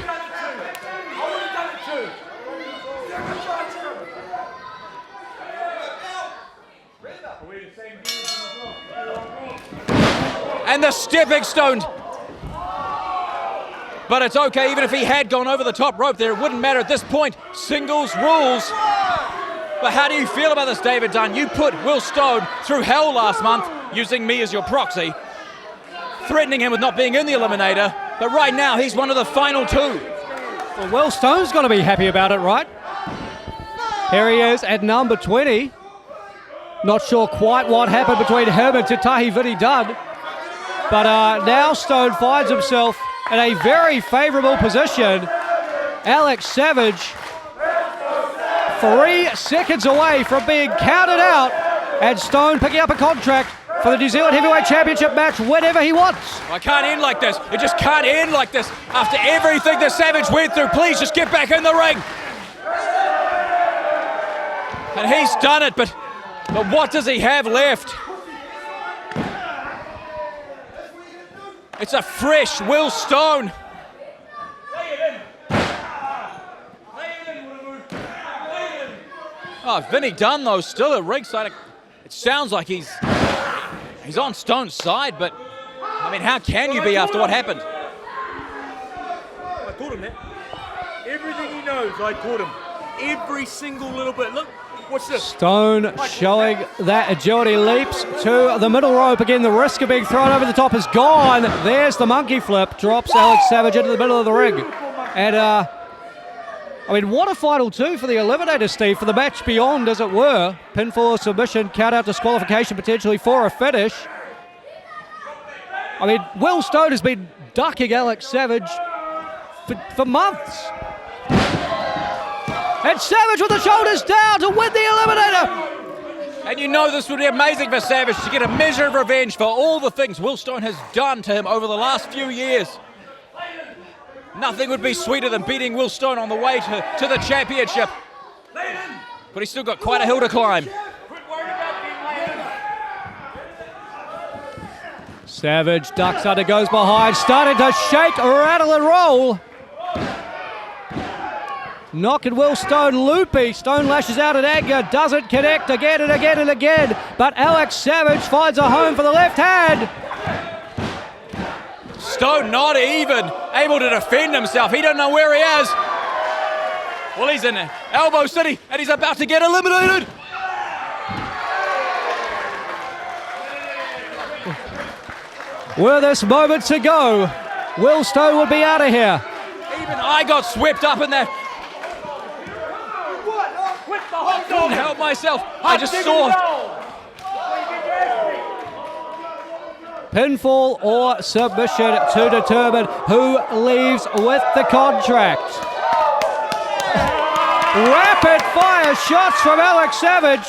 And the stepping stone. But it's okay, even if he had gone over the top rope there, it wouldn't matter at this point. Singles rules. But how do you feel about this, David Dunn? You put Will Stone through hell last month, using me as your proxy, threatening him with not being in the Eliminator. But right now, he's one of the final two. Well, Will Stone's got to be happy about it, right? Here he is at number 20. Not sure quite what happened between him and Tatahi Vinnie Dunn. But now Stone finds himself in a very favourable position. Alex Savage, 3 seconds away from being counted out, and Stone picking up a contract for the New Zealand Heavyweight Championship match whenever he wants. I can't end like this. It just can't end like this. After everything that Savage went through, please just get back in the ring. And he's done it, but what does he have left? It's a fresh Will Stone. Oh, Vinnie Dunn, though, still at ringside. It sounds like he's on Stone's side, but, I mean, how can you be after what happened? I taught him that. Everything he knows, I taught him. Every single little bit. Look, watch this. Stone showing that agility, leaps to the middle rope. Again, the risk of being thrown over the top is gone. There's the monkey flip. Drops Alex Savage into the middle of the ring. And, I mean, what a final two for the Eliminator, Steve, for the match beyond, as it were. Pinfall or submission, count out, disqualification potentially for a finish. I mean, Will Stone has been ducking Alex Savage for months. And Savage with the shoulders down to win the Eliminator. And you know this would be amazing for Savage to get a measure of revenge for all the things Will Stone has done to him over the last few years. Nothing would be sweeter than beating Will Stone on the way to the championship. But he's still got quite a hill to climb. Savage ducks under, goes behind, starting to shake, rattle and roll. Knocking Will Stone loopy. Stone lashes out in anger, doesn't connect again and again and again. But Alex Savage finds a home for the left hand. Stone not even able to defend himself. He don't know where he is. Well, he's in elbow city and he's about to get eliminated. Were this moment to go, Will Stone would be out of here. Even I got swept up in that. I couldn't help myself. I just saw. Pinfall or submission to determine who leaves with the contract. Rapid fire shots from Alex Savage.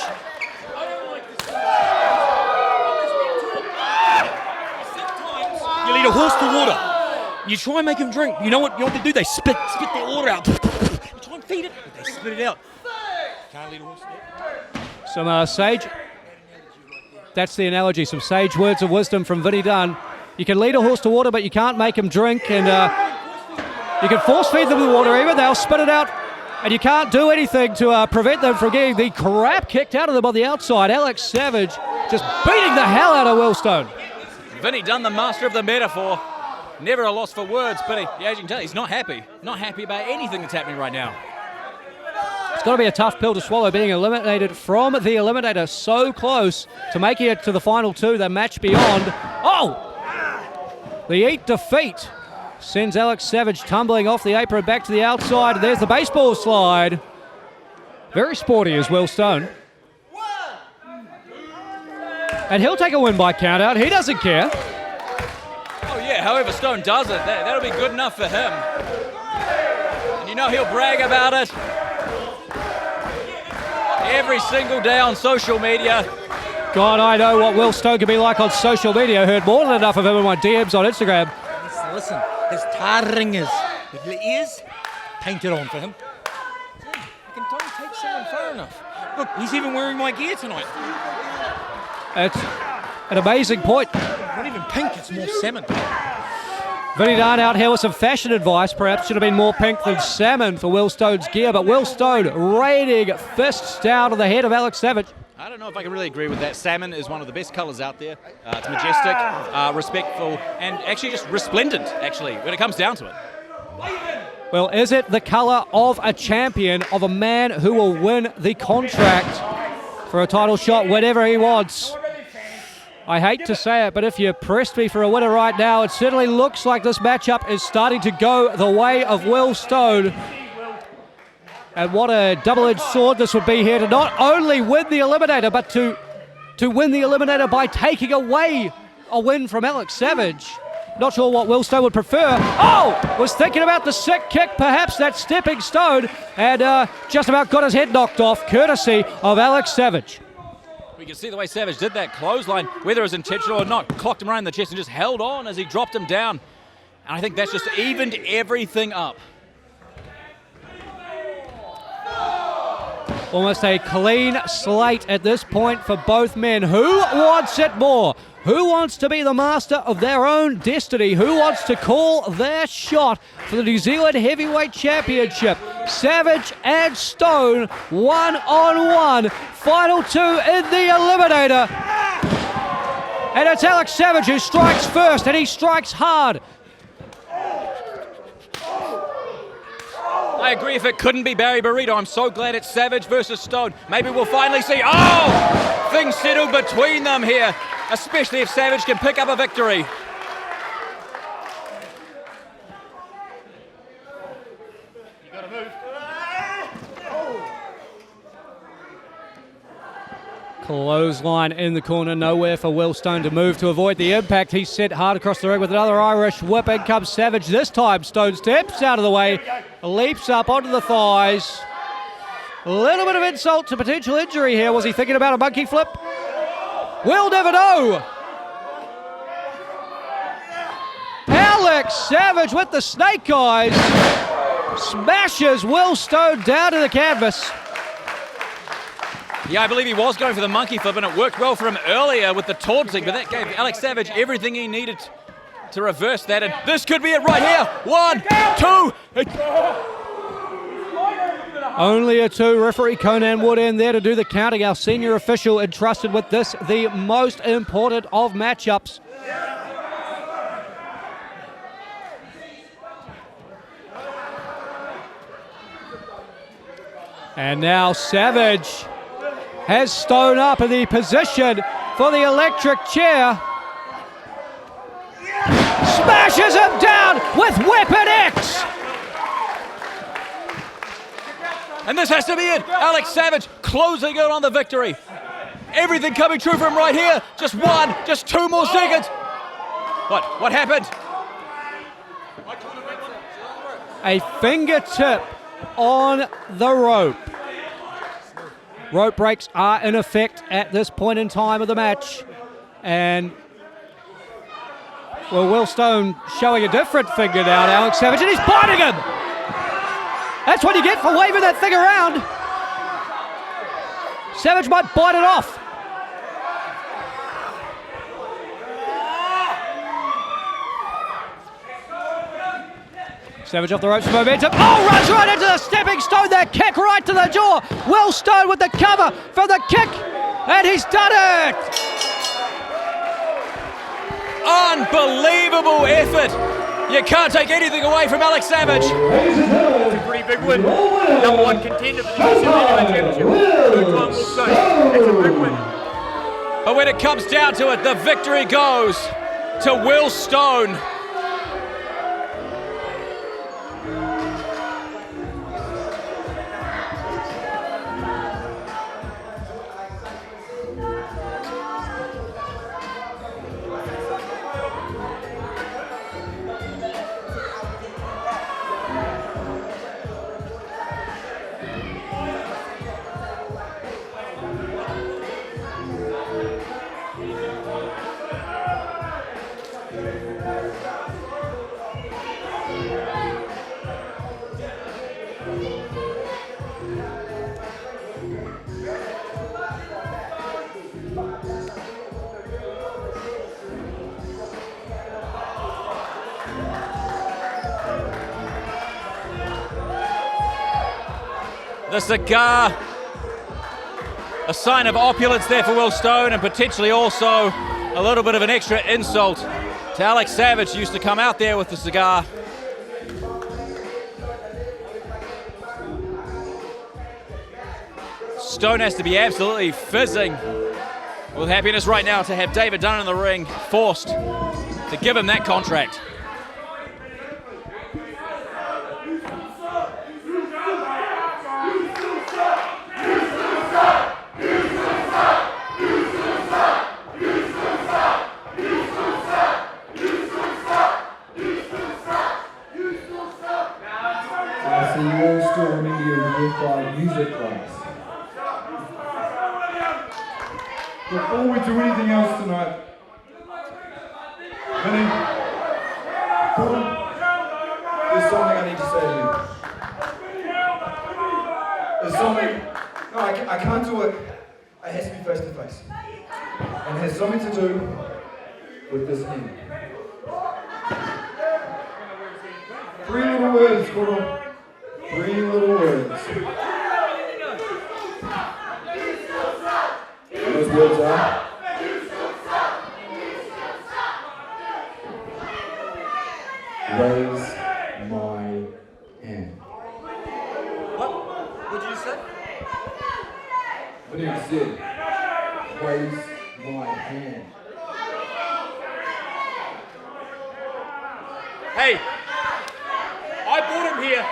You lead a horse to water. You try and make him drink. You know what they do? They spit their water out. You try and feed it, but they spit it out. Can't lead a horse to water. Some sage. That's the analogy. Some sage words of wisdom from Vinnie Dunn. You can lead a horse to water, but you can't make him drink. And you can force feed them the water even. They'll spit it out. And you can't do anything to prevent them from getting the crap kicked out of them on the outside. Alex Savage just beating the hell out of Will Stone. Vinnie Dunn, the master of the metaphor. Never a loss for words, but as you can tell, he's not happy. Not happy about anything that's happening right now. It's got to be a tough pill to swallow, being eliminated from the Eliminator, so close to making it to the final two, the match beyond. Oh! The eat defeat sends Alex Savage tumbling off the apron back to the outside. There's the baseball slide. Very sporty is Will Stone. And he'll take a win by countout. He doesn't care. Oh yeah, however Stone does it, that'll be good enough for him. And you know he'll brag about it every single day on social media. God, I know what Will Stone can be like on social media. I heard more than enough of him in my DMs on Instagram. Listen, his tarring is, the ears, painted on for him. I can don't take someone far enough. Look, he's even wearing my gear tonight. It's an amazing point. Not even pink, it's more salmon. Vinnie Dunn out here with some fashion advice. Perhaps should have been more pink than salmon for Will Stone's gear, but Will Stone raining fists down on the head of Alex Savage. I don't know if I can really agree with that. Salmon is one of the best colours out there. It's majestic, respectful, and actually just resplendent, actually, when it comes down to it. Well, is it the colour of a champion, of a man who will win the contract for a title shot whenever he wants? I hate to say it, but if you pressed me for a winner right now, it certainly looks like this matchup is starting to go the way of Will Stone. And what a double-edged sword this would be here to not only win the Eliminator, but to win the Eliminator by taking away a win from Alex Savage. Not sure what Will Stone would prefer. Oh! Was thinking about the sick kick, perhaps that stepping stone, and just about got his head knocked off, courtesy of Alex Savage. We can see the way Savage did that clothesline, whether it was intentional or not, clocked him around the chest and just held on as he dropped him down. And I think that's just evened everything up. Almost a clean slate at this point for both men. Who wants it more? Who wants to be the master of their own destiny? Who wants to call their shot for the New Zealand Heavyweight Championship? Savage and Stone, one-on-one. Final two in the Eliminator. And it's Alex Savage who strikes first, and he strikes hard. I agree, if it couldn't be Barry Burrito, I'm so glad it's Savage versus Stone. Maybe we'll finally see, oh! Things settle between them here, especially if Savage can pick up a victory. Clothesline in the corner, nowhere for Will Stone to move to avoid the impact. He's sent hard across the ring with another Irish whip. In comes Savage. This time Stone steps out of the way, leaps up onto the thighs. A little bit of insult to potential injury here. Was he thinking about a monkey flip? We'll never know. Alex Savage with the snake eyes smashes Will Stone down to the canvas. Yeah, I believe he was going for the monkey flip, and it worked well for him earlier with the taunting, but that gave Alex Savage everything he needed to reverse that, and this could be it right here. 1, 2. Only a 2. Referee Conan Wood in there to do the counting. Our senior official entrusted with this, the most important of matchups. And now Savage has Stone up in the position for the electric chair. Smashes him down with Weapon X! And this has to be it. Alex Savage closing in on the victory. Everything coming true for him right here. Just 2 more seconds. What happened? A fingertip on the rope. Rope breaks are in effect at this point in time of the match. And, well, Will Stone showing a different finger now to Alex Savage, and he's biting him! That's what you get for waving that thing around. Savage might bite it off. Savage off the ropes for momentum. Oh, runs right into the stepping stone. That kick right to the jaw. Will Stone with the cover for the kick. And he's done it. Unbelievable effort. You can't take anything away from Alex Savage. It's a pretty big win. Number 1 contender for the New Zealand Heavyweight Championship. Good time, we'll say. It's a big win. But when it comes down to it, the victory goes to Will Stone. The cigar, a sign of opulence there for Will Stone, and potentially also a little bit of an extra insult to Alex Savage, who used to come out there with the cigar. Stone has to be absolutely fizzing With happiness right now to have David Dunn in the ring, forced to give him that contract. I see you all still remember your Year 5 music class. Before we do anything else tonight, Vinny, there's something I need to say to you. There's something, no, I can't do it. It has to be face to face. And it has something to do with this hand. 3 little words, Goro. 3 little words. Those words are? Raise my hand. What did you say? What did you say? Raise my hand. Hey, I brought him here.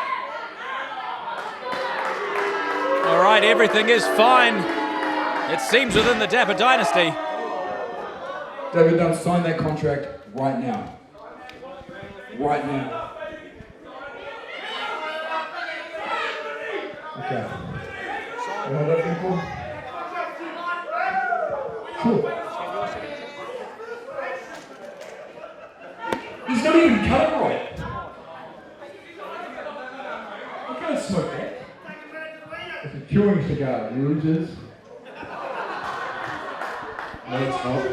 All right, everything is fine. It seems within the Dapper Dynasty. David Dunn, sign that contract right now. Right now. Okay. You know that people? Sure. He's not even cut it right. I can't smoke that. It's a chewing cigar, you losers. No, it's not.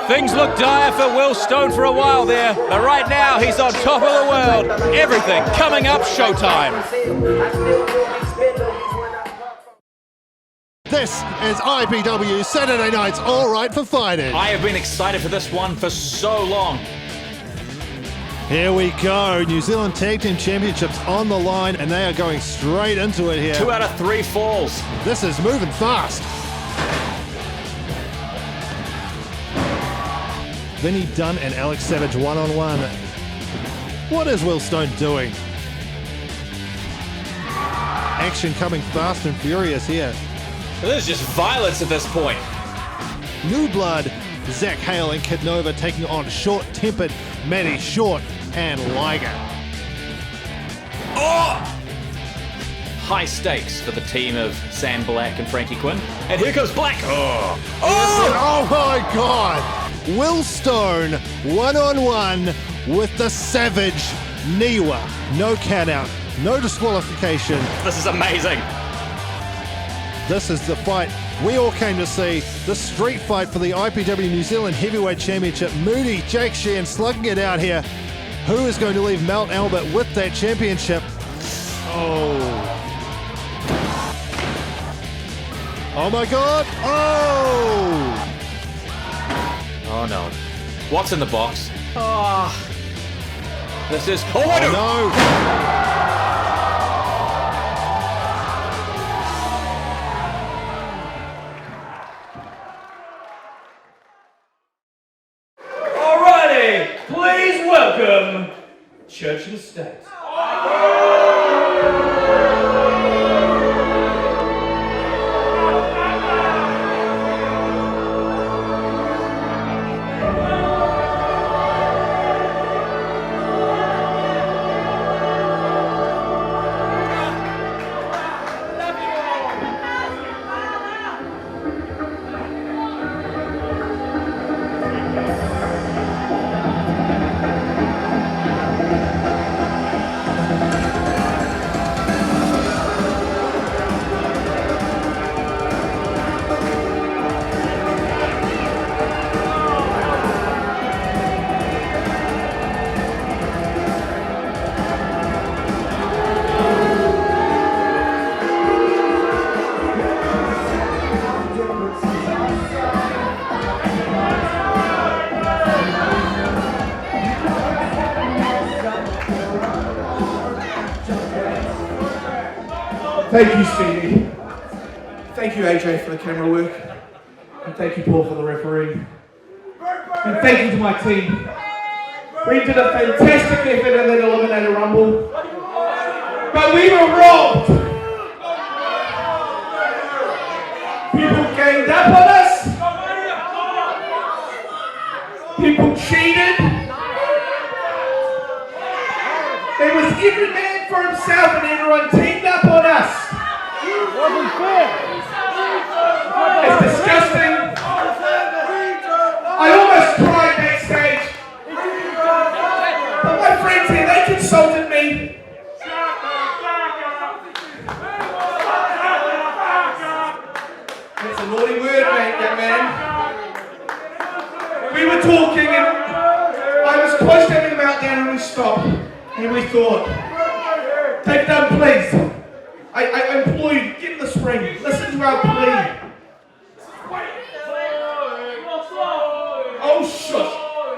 Things look dire for Will Stone for a while there, but right now he's on top of the world. Everything coming up showtime. This is IPW Saturday Night's All Right for Fighters. I have been excited for this one for so long. Here we go. New Zealand Tag Team Championships on the line, and they are going straight into it here. 2 out of 3 falls. This is moving fast. Vinny Dunn and Alex Savage one-on-one. What is Will Stone doing? Action coming fast and furious here. This is just violence at this point. New blood, Zach Hale and Kid Nova taking on short-tempered Matty Short and Liger. Oh! High stakes for the team of Sam Black and Frankie Quinn. And here comes Black. Oh! Oh my God! Will Stone one-on-one with the Savage Niwa. No count out, no disqualification. This is amazing. This is the fight we all came to see. The street fight for the IPW New Zealand Heavyweight Championship. Moody, Jake Sheehan slugging it out here. Who is going to leave Mount Albert with that championship? Oh. Oh my God. Oh. Oh no. What's in the box? Oh. This is... Oh, I Alrighty, please welcome Church and State. Thank you, Stevie. Thank you, AJ, for the camera work. And thank you, Paul, for the referee. And thank you to my team. We did a fantastic effort in that Eliminator Rumble. But we were robbed. People ganged up on us. People cheated. It was every man for himself and everyone teamed up on us. It's disgusting. I almost cried backstage. But my friends here, they consulted me. That's a naughty word, mate, young man. We were talking and I was close to having a meltdown and we stopped. And we thought, take it down, please. I implore you, get in the spring. Listen to our plea. Oh, shush.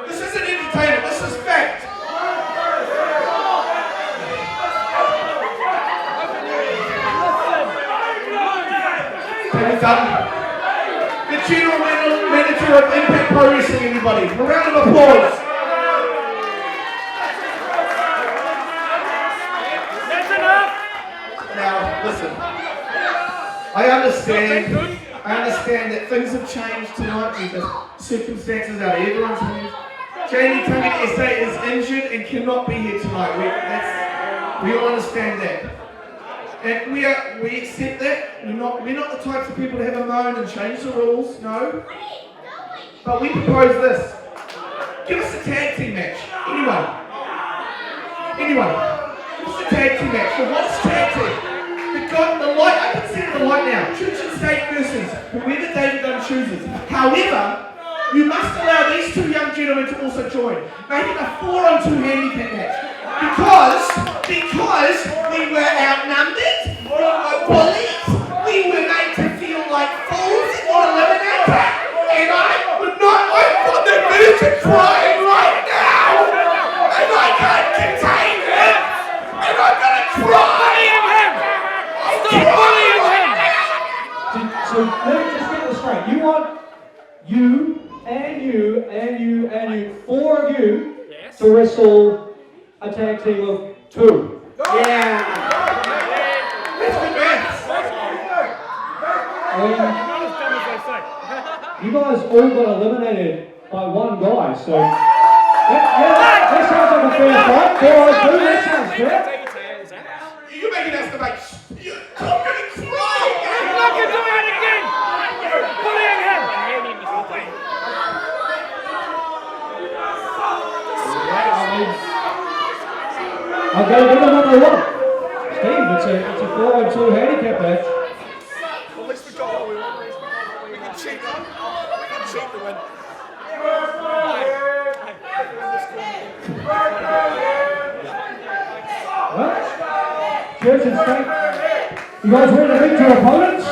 This isn't entertainment, this is fact. Take it done. The general manager of Impact Pro Wrestling, everybody. A round of applause. Now, listen, I understand that things have changed tonight with the circumstances out of everyone's hands. Jamie Tungate SA is injured and cannot be here tonight. We all understand that. And we accept that. We're not the types of people to have a moan and change the rules, no. But we propose this. Give us a tag team match. Anyone. Give us a tag team match. So what's tag team? The light, I can see the light now. Church and State versus whoever David Dunn chooses. However, you must allow these two young gentlemen to also join, making a 4-on-2 handicap match. Because we were outnumbered, we were bullied, we were made to feel like fools in the Eliminator, and I'm on the verge of crying right now, and I can't contain it, and I'm gonna cry. So let me just get this straight. You want you, 4 of you, to wrestle a tag team of 2. Yeah. That's good maths. You guys all got eliminated by one guy, so that sounds like a fair fight. 4 on 2, that sounds fair. You're making us the match. I'm gonna cry. I'm not gonna do it again. Bullying him. I'll go give them what they want. Steve, it's a 4-on-2 handicap match. At least we got what we want. We can cheat. We can cheat to win. Well, Church and State, you guys ready to meet your opponents?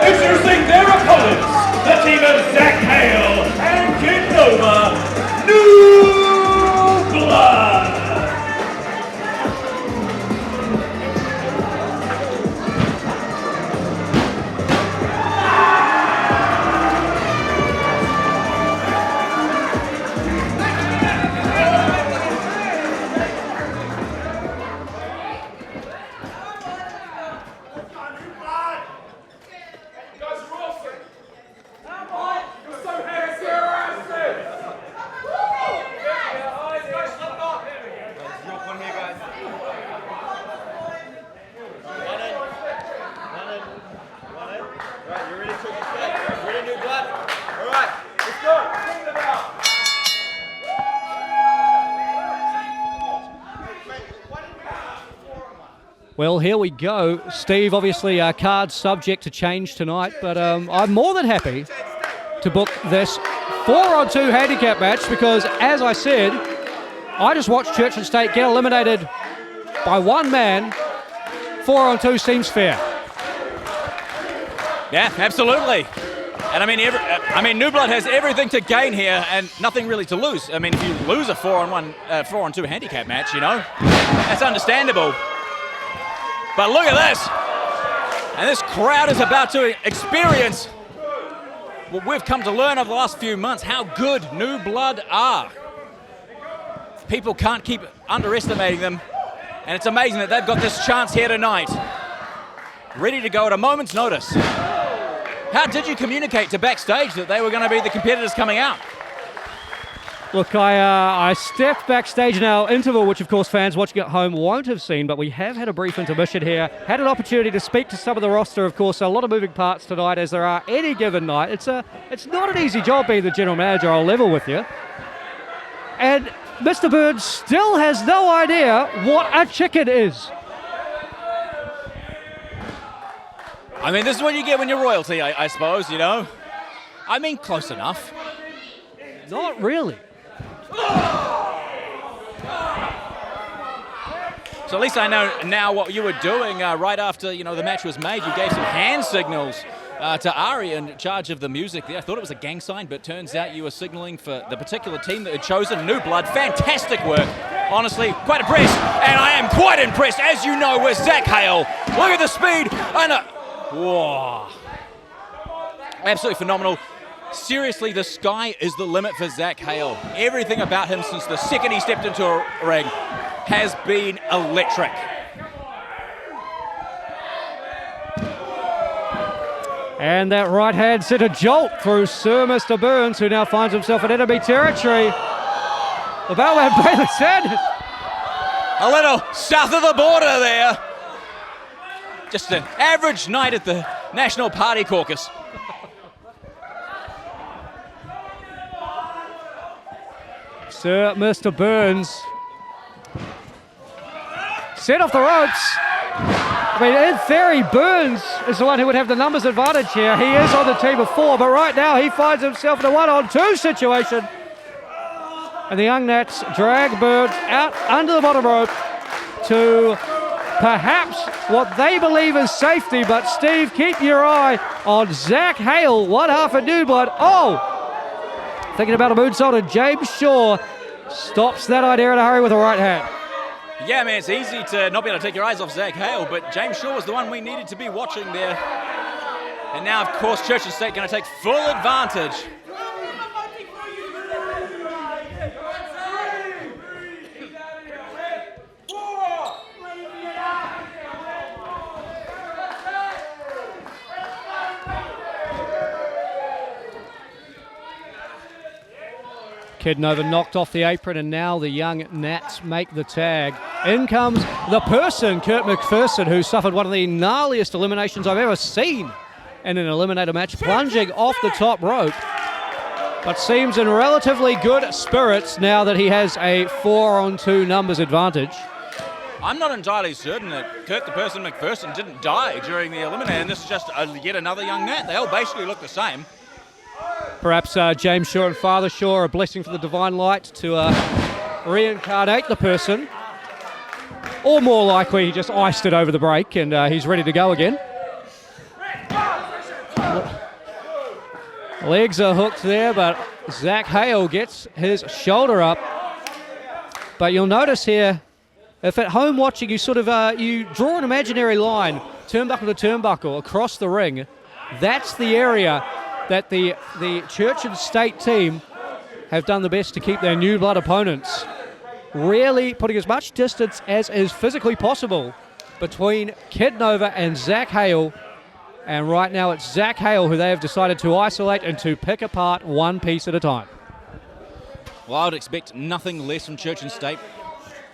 Introducing their opponents, the team of Zach Hale and Kid Nova, New Blood. Well, here we go. Steve, obviously our card's subject to change tonight, but I'm more than happy to book this 4-on-2 handicap match because, as I said, I just watched Church and State get eliminated by one man 4-on-2 seems fair. Yeah, absolutely. And I mean, New Blood has everything to gain here and nothing really to lose. I mean, if you lose a 4-on-2 handicap match, you know, that's understandable. But look at this. And this crowd is about to experience what we've come to learn over the last few months, how good New Blood are. People can't keep underestimating them. And it's amazing that they've got this chance here tonight. Ready to go at a moment's notice. How did you communicate to backstage that they were going to be the competitors coming out? Look, I stepped backstage in our interval, which of course fans watching at home won't have seen, but we have had a brief intermission here. Had an opportunity to speak to some of the roster. Of course, a lot of moving parts tonight, as there are any given night. It's not an easy job being the general manager, I'll level with you. And Mr. Burns still has no idea what a chicken is. I mean, this is what you get when you're royalty, I suppose, you know. I mean, close enough. Not really. So at least I know now what you were doing right after, you know, the match was made. You gave some hand signals to Ari in charge of the music there. I thought it was a gang sign, but turns out you were signaling for the particular team that had chosen, New Blood. Fantastic work. Honestly, quite impressed. And I am quite impressed, as you know, with Zach Hale. Look at the speed. And whoa. Absolutely phenomenal. Seriously, the sky is the limit for Zach Hale. Everything about him since the second he stepped into a ring has been electric. And that right hand sent a jolt through Sir Mr. Burns, who now finds himself in enemy territory. The bellman Bailey Sanders. A little south of the border there. Just an average night at the National Party Caucus. Sir Mr. Burns set off the ropes. I mean, in theory, Burns is the one who would have the numbers advantage here. He is on the team of 4, but right now he finds himself in a 1-on-2 situation. And the Young Nats drag Burns out under the bottom rope to perhaps what they believe is safety. But Steve, keep your eye on Zach Hale, one half of New Blood. Oh! Thinking about a moonsault, and James Shaw stops that idea in a hurry with a right hand. Yeah, man, it's easy to not be able to take your eyes off Zach Hale, but James Shaw was the one we needed to be watching there. And now, of course, Church and State going to take full advantage. Kid Nova knocked off the apron, and now the Young Nats make the tag. In comes the person, Kurt McPherson, who suffered one of the gnarliest eliminations I've ever seen in an Eliminator match, plunging off the top rope, but seems in relatively good spirits now that he has a 4-on-2 numbers advantage. I'm not entirely certain that Kurt the person McPherson didn't die during the Eliminator, and this is just yet another Young Nat. They all basically look the same. Perhaps James Shaw and Father Shaw are a blessing from the divine light to reincarnate the person. Or more likely, he just iced it over the break and he's ready to go again. Legs are hooked there, but Zach Hale gets his shoulder up. But you'll notice here, if at home watching, you sort of you draw an imaginary line, turnbuckle to turnbuckle across the ring. That's the area that the Church and State team have done the best to keep their New Blood opponents, really putting as much distance as is physically possible between Kid Nova and Zach Hale. And right now it's Zach Hale who they have decided to isolate and to pick apart one piece at a time. Well, I would expect nothing less from Church and State,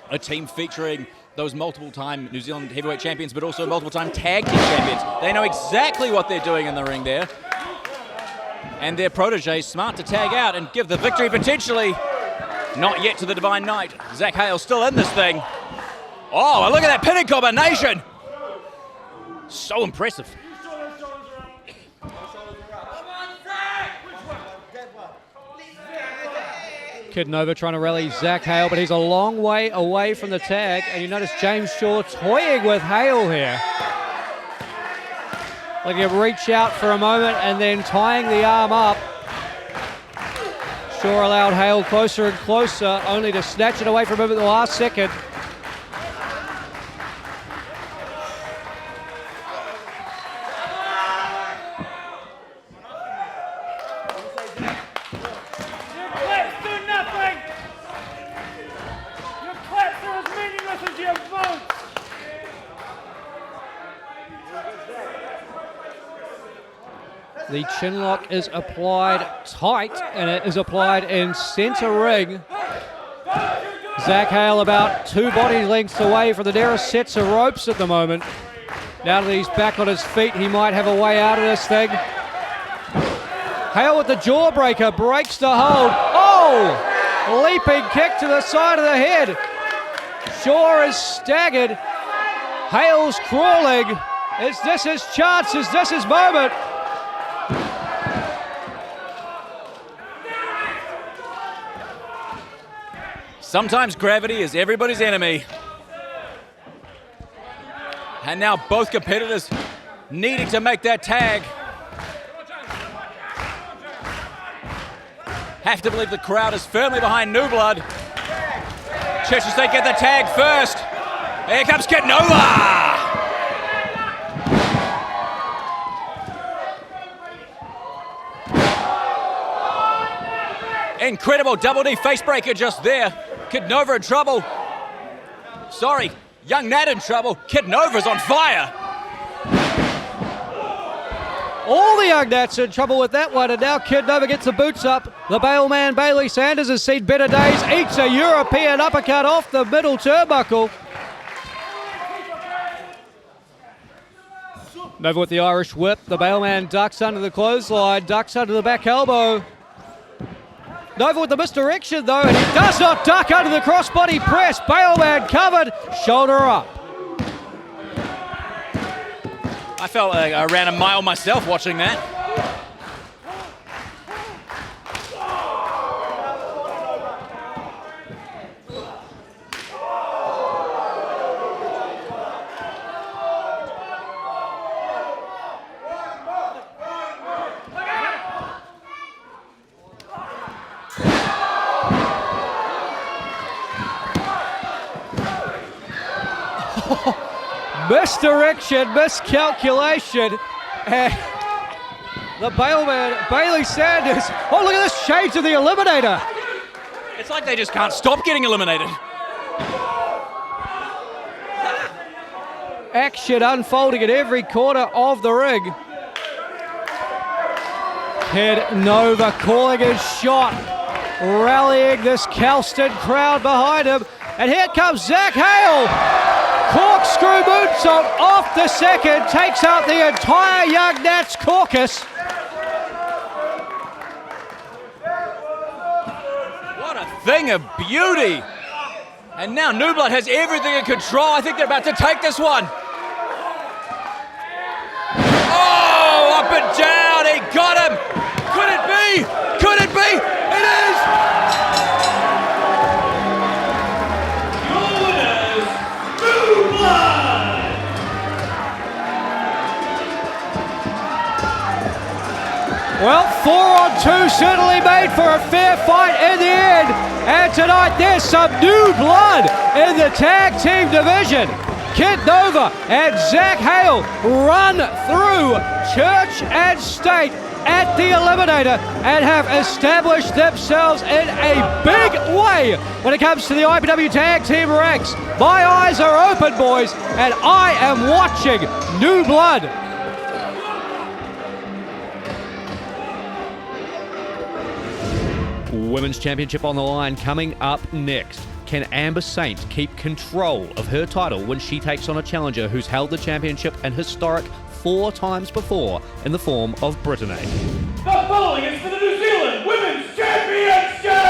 a team featuring those multiple-time New Zealand heavyweight champions, but also multiple-time tag team champions. They know exactly what they're doing in the ring there. And their protege smart to tag out and give the victory potentially not yet to the Divine Knight. Zach Hale still in this thing. Oh, look at that pinning combination. So impressive. Kid Nova trying to rally Zach Hale, but he's a long way away from the tag. And you notice James Shaw toying with Hale here. Looking to reach out for a moment and then tying the arm up. Shaw allowed Hale closer and closer, only to snatch it away from him at the last second. The chin lock is applied tight, and it is applied in centre ring. Zach Hale about 2 body lengths away from the nearest sets of ropes at the moment. Now that he's back on his feet, he might have a way out of this thing. Hale with the jawbreaker, breaks the hold. Oh! Leaping kick to the side of the head. Shaw is staggered. Hale's crawling. Is this his chance? Is this his moment? Sometimes gravity is everybody's enemy. And now both competitors needing to make that tag. Have to believe the crowd is firmly behind New Blood. Churches they get the tag first. Here comes Kid Nova. Incredible double D face breaker just there. Kid Nova in trouble. Sorry, Young Nat in trouble. Kid Nova's on fire. All the Young Nats in trouble with that one, and now Kid Nova gets the boots up. The bailman Bailey Sanders has seen better days, eats a European uppercut off the middle turnbuckle. Nova with the Irish whip. The bailman ducks under the clothesline, ducks under the back elbow. Nova with the misdirection though, and he does not duck under the crossbody press. Bailman covered, shoulder up. I felt like I ran a mile myself watching that. Misdirection, miscalculation, and the bailman, Bailey Sanders. Oh, look at this, shades of the Eliminator. It's like they just can't stop getting eliminated. Action unfolding at every corner of the ring. Kid Nova calling his shot, rallying this Kelston crowd behind him. And here comes Zach Hale. Corkscrew moonsault off the second, takes out the entire Young Nats caucus. What a thing of beauty. And now New Blood has everything in control. I think they're about to take this one. Oh, up and down, he got him. Could it be? Could it be? It is! Well, 4-on-2 certainly made for a fair fight in the end. And tonight there's some new blood in the tag team division. Kid Nova and Zach Hale run through church and state at the Eliminator and have established themselves in a big way when it comes to the IPW tag team ranks. My eyes are open, boys, and I am watching new blood. Women's Championship on the line coming up next. Can Amber Saint keep control of her title when she takes on a challenger who's held the championship an historic 4 times before in the form of Brittany? The following is for the New Zealand Women's Championship!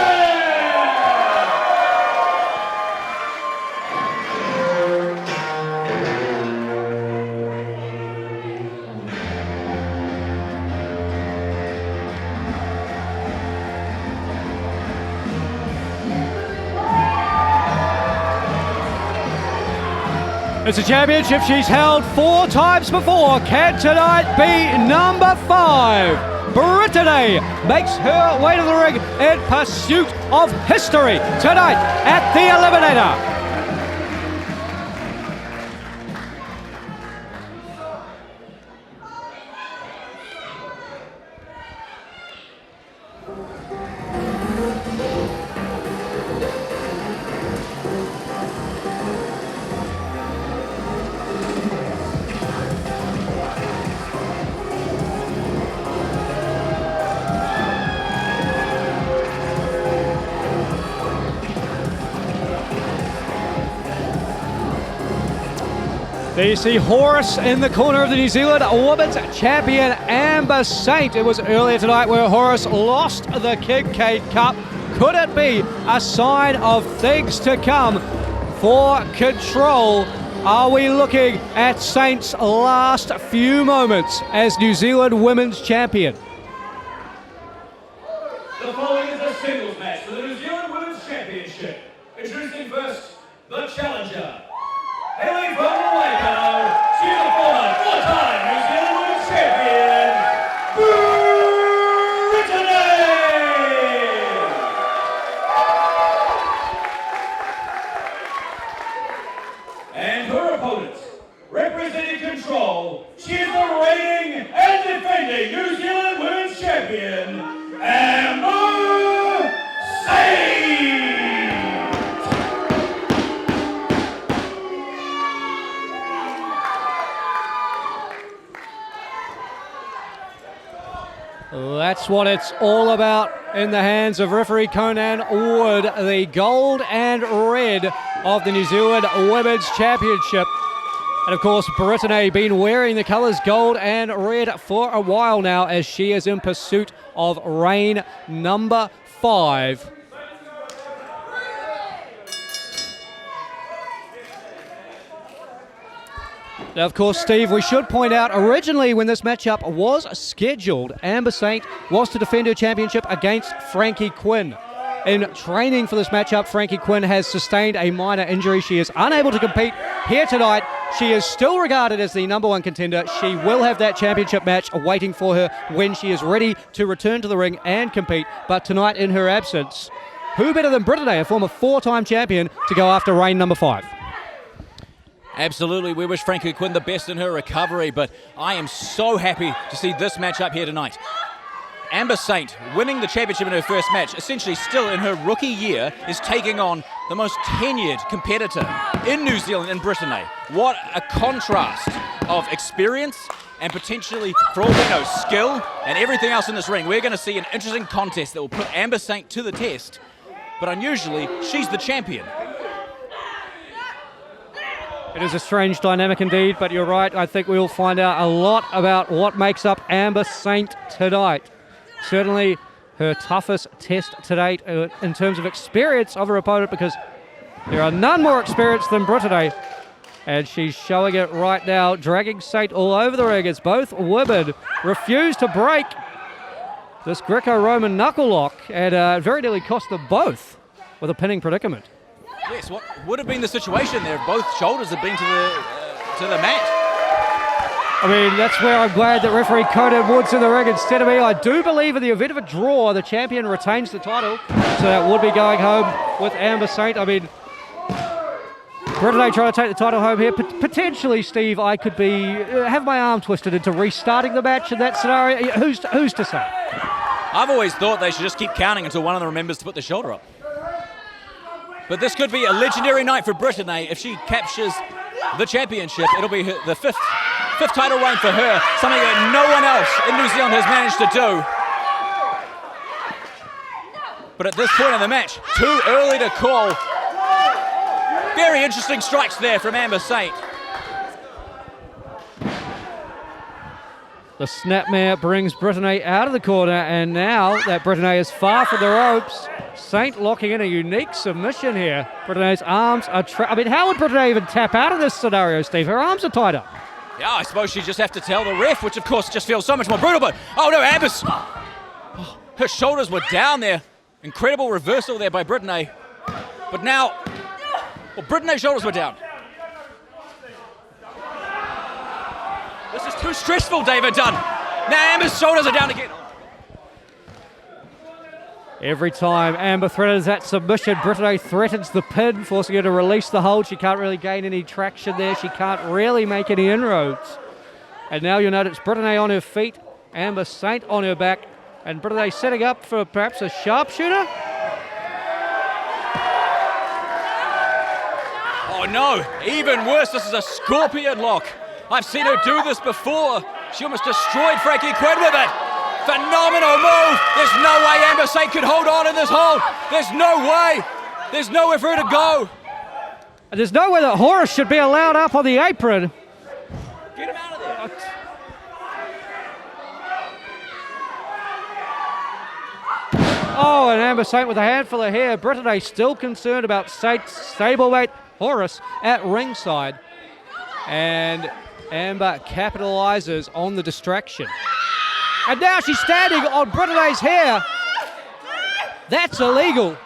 It's a championship she's held 4 times before. Can tonight be number 5? Brittany makes her way to the ring in pursuit of history tonight at the Eliminator. There you see Horace in the corner of the New Zealand Women's Champion Amber Saint. It was earlier tonight where Horace lost the Kincaid Cup. Could it be a sign of things to come for Control? Are we looking at Saint's last few moments as New Zealand Women's Champion? The following is a singles match for the New Zealand Women's Championship. Introducing first, the challenger. Hailing from Waikato, she's the former 4-time New Zealand Women's Champion, Brittany! And her opponent, representing Control, she is the reigning and defending New Zealand Women's Champion, Amber Saint! That's what it's all about in the hands of referee Conan Wood, the gold and red of the New Zealand Women's Championship. And of course, Brittany been wearing the colours gold and red for a while now as she is in pursuit of reign number 5. Now, of course, Steve, we should point out, originally when this matchup was scheduled, Amber Saint was to defend her championship against Frankie Quinn. In training for this matchup, Frankie Quinn has sustained a minor injury. She is unable to compete here tonight. She is still regarded as the number 1 contender. She will have that championship match waiting for her when she is ready to return to the ring and compete. But tonight, in her absence, who better than Brittany, a former 4-time champion, to go after reign number 5? Absolutely, we wish Frankie Quinn the best in her recovery, but I am so happy to see this matchup here tonight. Amber Saint, winning the championship in her first match, essentially still in her rookie year, is taking on the most tenured competitor in New Zealand, in Brittany. What a contrast of experience and potentially, for all we know, skill and everything else in this ring. We're going to see an interesting contest that will put Amber Saint to the test, but unusually, she's the champion. It is a strange dynamic indeed, but you're right. I think we'll find out a lot about what makes up Amber Saint tonight. Certainly her toughest test to date in terms of experience of her opponent, because there are none more experienced than Brittany. And she's showing it right now, dragging Saint all over the ring as both women refuse to break this Greco-Roman knuckle lock, and very nearly cost them both with a pinning predicament. Yes, what would have been the situation there if both shoulders had been to the mat? I mean, that's where I'm glad that referee Conan Wood's in the ring instead of me. I do believe in the event of a draw, the champion retains the title. So that would be going home with Amber Saint. I mean, Brittany trying to take the title home here. Potentially, Steve, I could be have my arm twisted into restarting the match in that scenario. Who's to say? I've always thought they should just keep counting until one of them remembers to put the shoulder up. But this could be a legendary night for Brittany. If she captures the championship, it'll be the fifth title reign for her, something that no one else in New Zealand has managed to do. But at this point in the match, too early to call. Very interesting strikes there from Amber Saint. The snapmare brings Brittany out of the corner, and now that Brittany is far from the ropes, Saint locking in a unique submission here. Brittany's arms are I mean, how would Brittany even tap out of this scenario, Steve? Her arms are tied up. Yeah, I suppose she just have to tell the ref, which of course just feels so much more brutal, but oh no, Amber's... her shoulders were down there. Incredible reversal there by Brittany. But now, well, Brittany's shoulders were down. This is too stressful, David Dunn. Now Amber's shoulders are down again. Every time Amber threatens that submission, Brittany threatens the pin, forcing her to release the hold. She can't really gain any traction there. She can't really make any inroads. And now you'll notice Brittany on her feet, Amber Saint on her back, and Brittany setting up for perhaps a sharpshooter. Oh no, even worse, this is a scorpion lock. I've seen her do this before. She almost destroyed Frankie Quinn with it. Phenomenal move. There's no way Amber Saint could hold on in this hold. There's no way. There's nowhere for her to go. And there's no way that Horace should be allowed up on the apron. Get him out of there. Oh, and Amber Saint with a handful of hair. Brittany still concerned about Saint's stablemate Horace at ringside. And Amber capitalizes on the distraction. And now she's standing on Brittany's hair. That's illegal.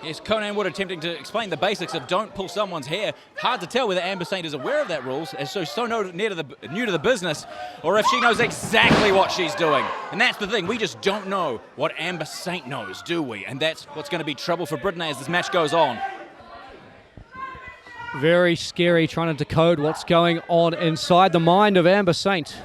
Yes, Conan Wood attempting to explain the basics of don't pull someone's hair. Hard to tell whether Amber Saint is aware of that rules, as so new to the business, or if she knows exactly what she's doing. And that's the thing, we just don't know what Amber Saint knows, do we? And that's what's going to be trouble for Brittany as this match goes on. Very scary trying to decode what's going on inside the mind of Amber Saint.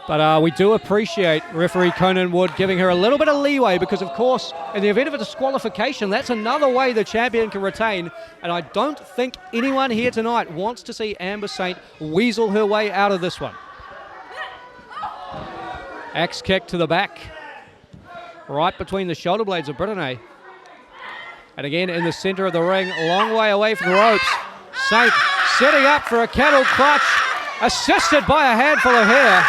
But we do appreciate referee Conan Wood giving her a little bit of leeway because, of course, in the event of a disqualification, that's another way the champion can retain. And I don't think anyone here tonight wants to see Amber Saint weasel her way out of this one. Axe kick to the back. Right between the shoulder blades of Brittany. And again in the center of the ring, a long way away from the ropes. Saint setting up for a cattle clutch, assisted by a handful of hair.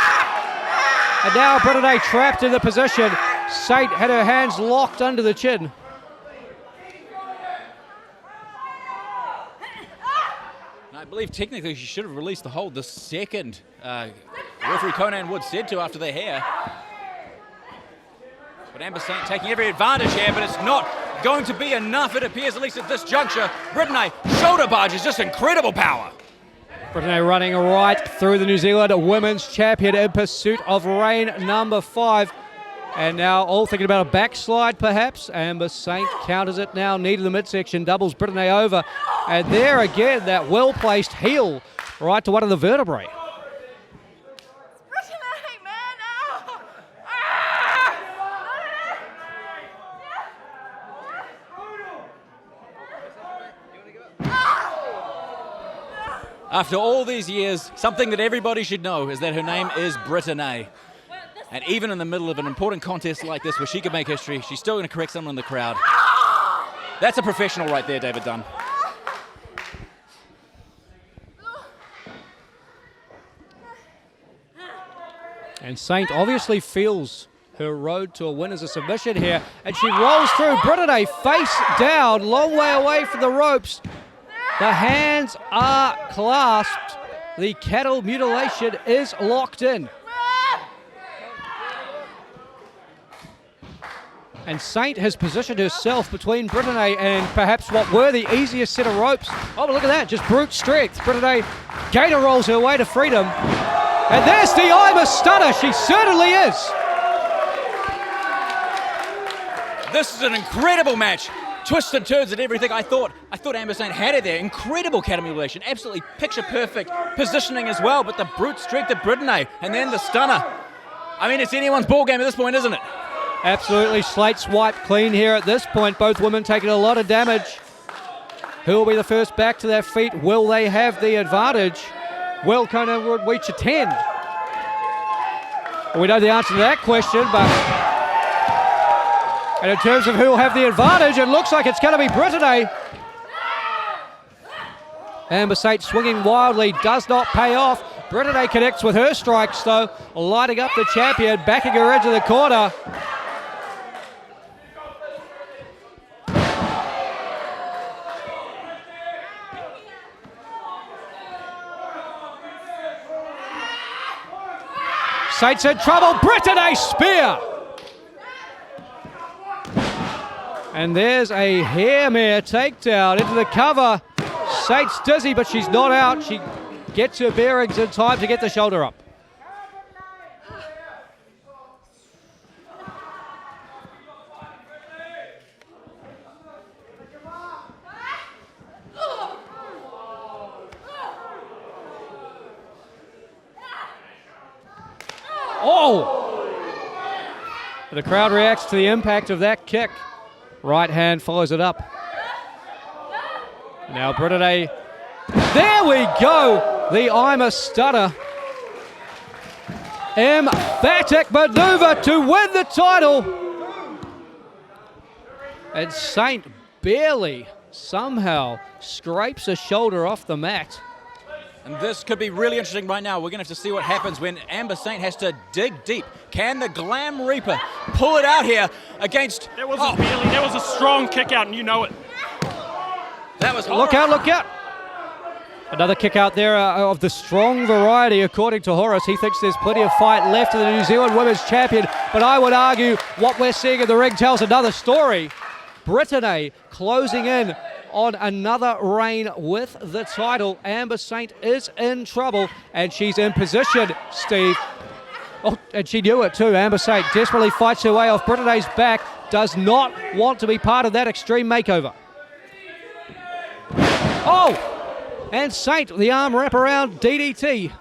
And now Brittany trapped in the position. Saint had her hands locked under the chin. I believe technically she should have released the hold the second referee Conan Wood said to after the hair. But Amber Saint taking every advantage here, but it's not going to be enough, it appears, at least at this juncture. Brittany, shoulder barge is just incredible power. Brittany running right through the New Zealand Women's Champion in pursuit of reign number 5. And now all thinking about a backslide perhaps. Amber Saint counters it now, knee to the midsection, doubles Brittany over. And there again, that well-placed heel right to one of the vertebrae. After all these years, something that everybody should know is that her name is Brittany. And even in the middle of an important contest like this where she could make history, she's still going to correct someone in the crowd. That's a professional right there, David Dunn. And Saint obviously feels her road to a win is a submission here. And she rolls through. Brittany face down, long way away from the ropes. The hands are clasped. The cattle mutilation is locked in. And Saint has positioned herself between Brittany and perhaps what were the easiest set of ropes. Oh, but look at that, just brute strength. Brittany gator rolls her way to freedom. And there's the Imer Stunner, she certainly is. This is an incredible match. Twists and turns and everything. I thought Amber Saint had it there. Incredible cattle mutilation. Absolutely picture perfect positioning as well. But the brute strength of Brittany and then the stunner. I mean, it's anyone's ball game at this point, isn't it? Absolutely slate swipe clean here at this point. Both women taking a lot of damage. Who will be the first back to their feet? Will they have the advantage? Will Conan Wood reach a 10? Well, we know the answer to that question, but... And in terms of who will have the advantage, it looks like it's going to be Brittany. Amber Saint swinging wildly, does not pay off. Brittany connects with her strikes though, lighting up the champion, backing her into the corner. Saint's in trouble, Brittany spear! And there's a hairmare takedown into the cover. Saint's dizzy, but she's not out. She gets her bearings in time to get the shoulder up. Oh! The crowd reacts to the impact of that kick. Right hand follows it up. Now Brittany. There we go! The I'm a Stunner. Emphatic maneuver to win the title. And Saint barely, somehow, scrapes a shoulder off the mat. And this could be really interesting right now. We're going to have to see what happens when Amber Saint has to dig deep. Can the Glam Reaper pull it out here against... There was a strong kick out, and you know it. That was Look out, look out. Another kick out there of the strong variety, according to Horace. He thinks there's plenty of fight left in the New Zealand Women's Champion, but I would argue what we're seeing in the ring tells another story. Brittany closing in on another reign with the title. Amber Saint is in trouble, and she's in position, Steve. Oh, and she knew it too. Amber Saint desperately fights her way off Brittany's back, does not want to be part of that extreme makeover. Oh! And Saint, the arm wraparound DDT.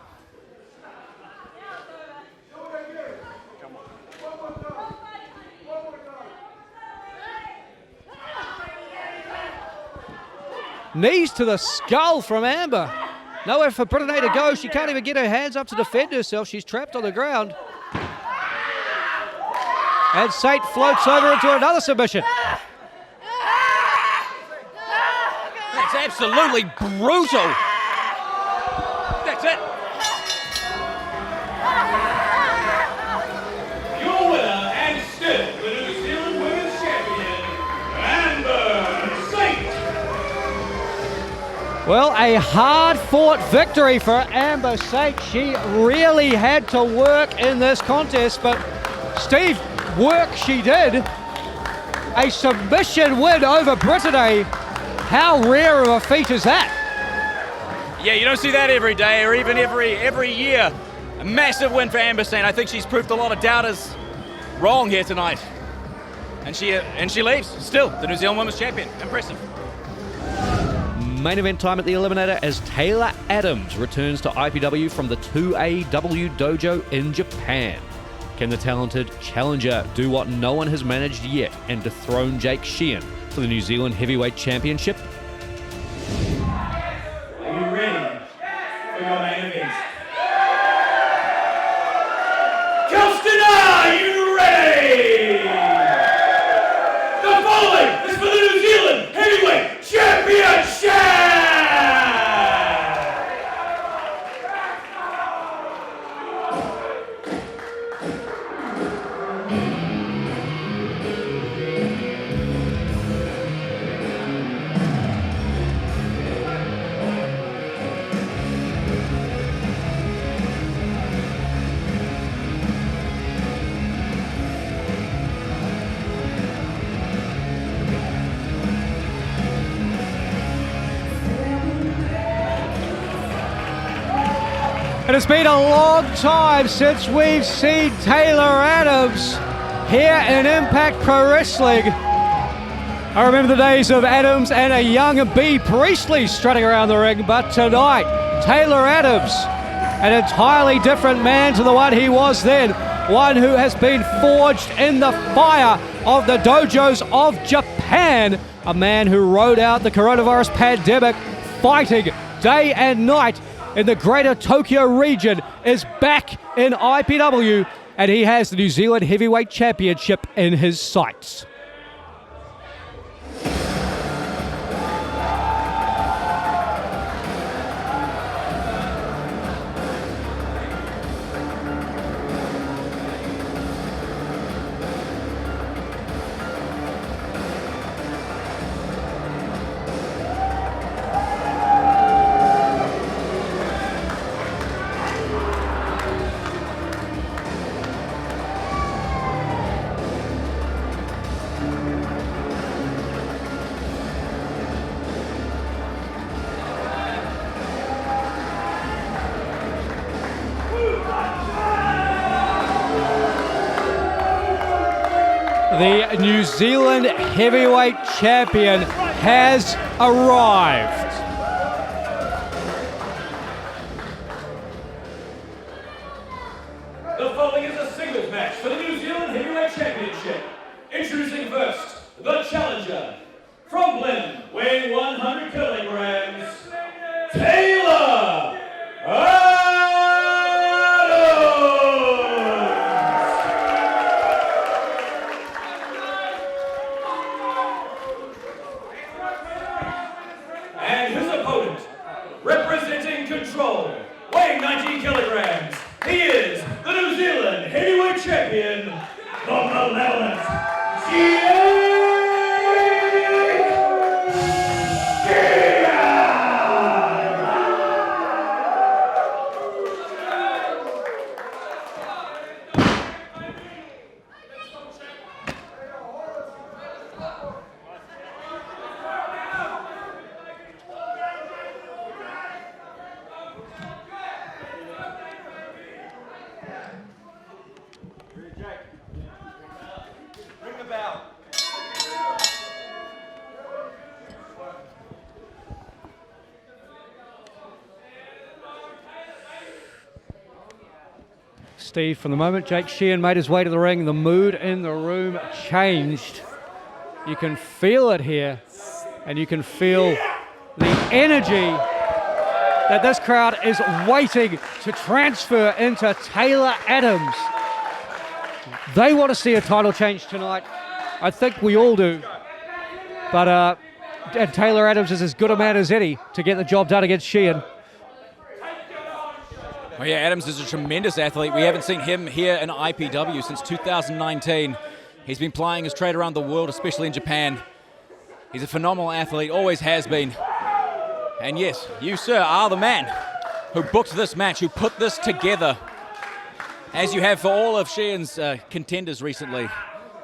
Knees to the skull from Amber. Nowhere for Brittany to go. She can't even get her hands up to defend herself. She's trapped on the ground. And Saint floats over into another submission. That's absolutely brutal. That's it. Your winner and still the New Zealand Women's Champion, Amber Saint. Well, a hard-fought victory for Amber Saint. She really had to work in this contest, but Steve, work she did. A submission win over Brittany. How rare of a feat is that? Yeah, you don't see that every day or even every year. A massive win for Amber Saint. I think she's proved a lot of doubters wrong here tonight. And she leaves, still, the New Zealand Women's Champion. Impressive. Main event time at the Eliminator as Taylor Adams returns to IPW from the 2AW dojo in Japan. Can the talented challenger do what no one has managed yet and dethrone Jake Sheehan for the New Zealand Heavyweight Championship? Are you ready for your main event? Justin, are you ready? The following is for the New Zealand Heavyweight Championship! And it's been a long time since we've seen Taylor Adams here in Impact Pro Wrestling. I remember the days of Adams and a young B. Priestley strutting around the ring, but tonight, Taylor Adams, an entirely different man to the one he was then, one who has been forged in the fire of the dojos of Japan, a man who rode out the coronavirus pandemic, fighting day and night in the greater Tokyo region, is back in IPW, and he has the New Zealand Heavyweight Championship in his sights. the New Zealand heavyweight champion has arrived. The following is a singles match for the New Zealand Heavyweight Championship. Introducing first, the challenger. From Blenheim, weighing 100 kilograms, Taylor and his opponent, representing Control, weighing 90 kilograms, he is the New Zealand Heavyweight Champion, the Malevolent Steve, from the moment Jake Sheehan made his way to the ring, the mood in the room changed. You can feel it here, and you can feel the energy that this crowd is waiting to transfer into Taylor Adams. They want to see a title change tonight. I think we all do. But and Taylor Adams is as good a man as any to get the job done against Sheehan. Oh yeah, Adams is a tremendous athlete. We haven't seen him here in IPW since 2019. He's been plying his trade around the world, especially in Japan. He's a phenomenal athlete, always has been. And yes, you, sir, are the man who booked this match, who put this together, as you have for all of Sheehan's contenders recently.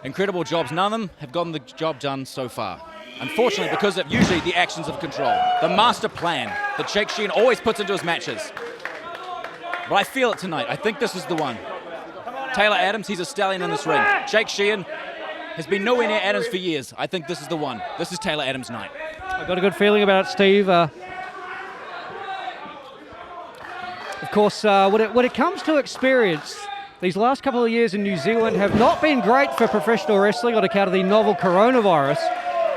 Incredible jobs. None of them have gotten the job done so far. Unfortunately, because of usually the actions of Control, the master plan that Jake Sheehan always puts into his matches. But I feel it tonight. I think this is the one. Taylor Adams, he's a stallion in this ring. Jake Sheehan has been nowhere near Adams for years. I think this is the one. This is Taylor Adams' night. I've got a good feeling about it, Steve. Of course, when it comes to experience, these last couple of years in New Zealand have not been great for professional wrestling on account of the novel coronavirus.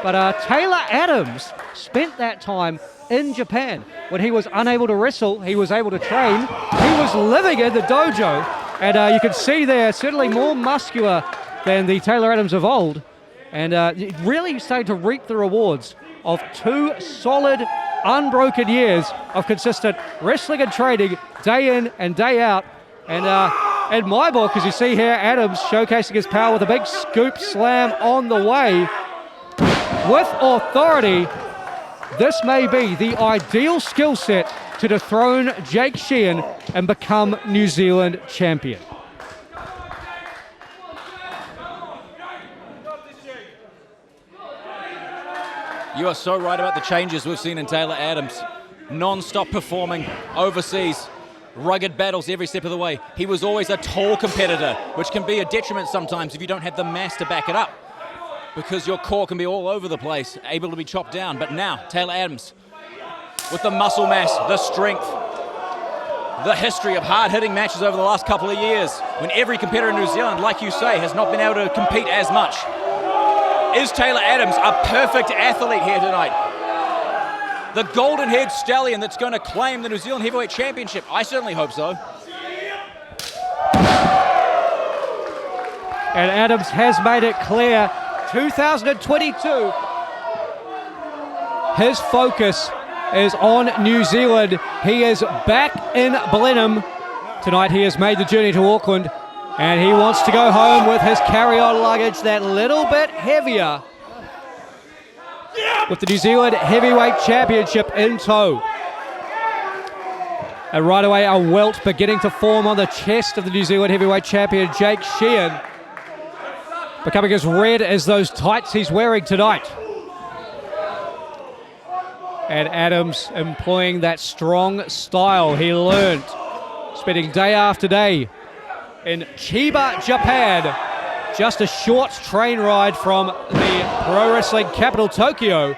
But Taylor Adams spent that time in Japan. When he was unable to wrestle, he was able to train. He was living in the dojo. And you can see there, certainly more muscular than the Taylor Adams of old. And really starting to reap the rewards of 2 solid, unbroken years of consistent wrestling and training day in and day out. And in my book, as you see here, Adams showcasing his power with a big scoop slam on the way. With authority, this may be the ideal skill set to dethrone Jake Sheehan and become New Zealand champion. You are so right about the changes we've seen in Taylor Adams. Non-stop performing overseas, rugged battles every step of the way. He was always a tall competitor, which can be a detriment sometimes if you don't have the mass to back it up, because your core can be all over the place, able to be chopped down. But now, Taylor Adams, with the muscle mass, the strength, the history of hard-hitting matches over the last couple of years, when every competitor in New Zealand, like you say, has not been able to compete as much. Is Taylor Adams a perfect athlete here tonight? The golden-haired stallion that's going to claim the New Zealand Heavyweight Championship? I certainly hope so. And Adams has made it clear, 2022, his focus is on New Zealand. He is back in Blenheim. Tonight he has made the journey to Auckland, and he wants to go home with his carry-on luggage that little bit heavier, with the New Zealand Heavyweight Championship in tow. And right away, a welt beginning to form on the chest of the New Zealand Heavyweight Champion, Jake Sheehan, becoming as red as those tights he's wearing tonight. And Adams employing that strong style he learned, spending day after day in Chiba, Japan, just a short train ride from the pro wrestling capital, Tokyo.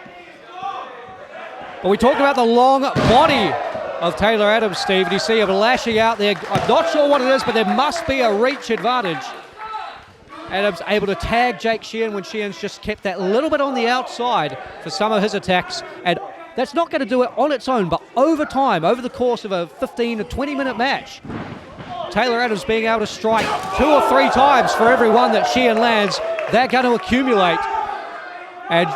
But we talked about the long body of Taylor Adams, Steve. And you see him lashing out there. I'm not sure what it is, but there must be a reach advantage. Adams able to tag Jake Sheehan when Sheehan's just kept that little bit on the outside for some of his attacks. And that's not going to do it on its own, but over time, over the course of a 15 to 20-minute match, Taylor Adams being able to strike 2 or 3 times for every one that Sheehan lands, they're going to accumulate. And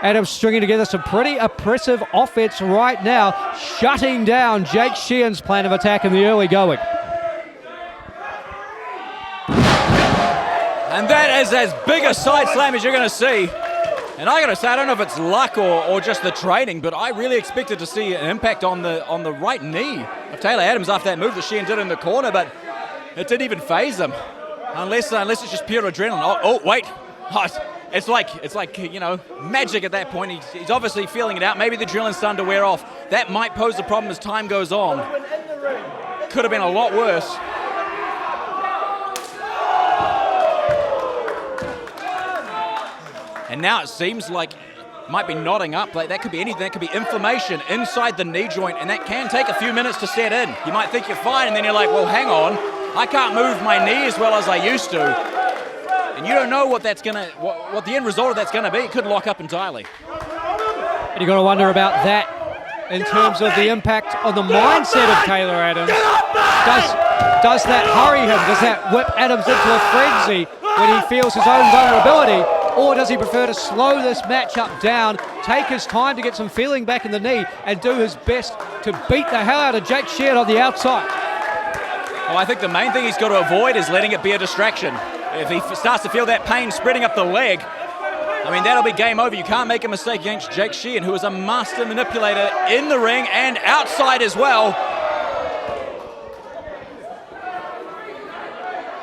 Adams stringing together some pretty impressive offense right now, shutting down Jake Sheehan's plan of attack in the early going. And that is as big a side slam as you're going to see. And I got to say, I don't know if it's luck or just the training, but I really expected to see an impact on the right knee of Taylor Adams after that move that Sheehan did in the corner, but it didn't even phase him, unless it's just pure adrenaline. Oh wait, it's like you know, magic at that point. He's obviously feeling it out. Maybe the adrenaline's starting to wear off. That might pose a problem as time goes on. Could have been a lot worse. And now it seems like it might be knotting up. Like that could be anything. That could be inflammation inside the knee joint, and that can take a few minutes to set in. You might think you're fine, and then you're like, well, hang on. I can't move my knee as well as I used to. And you don't know what that's gonna, what the end result of that's gonna be. It could lock up entirely. And you've got to wonder about that in terms of the impact on the mindset of Taylor Adams. Does that hurry him? Does that whip Adams into a frenzy when he feels his own vulnerability? Or does he prefer to slow this matchup down, take his time to get some feeling back in the knee, and do his best to beat the hell out of Jake Sheehan on the outside? Well, I think the main thing he's got to avoid is letting it be a distraction. If he starts to feel that pain spreading up the leg, I mean, that'll be game over. You can't make a mistake against Jake Sheehan, who is a master manipulator in the ring and outside as well.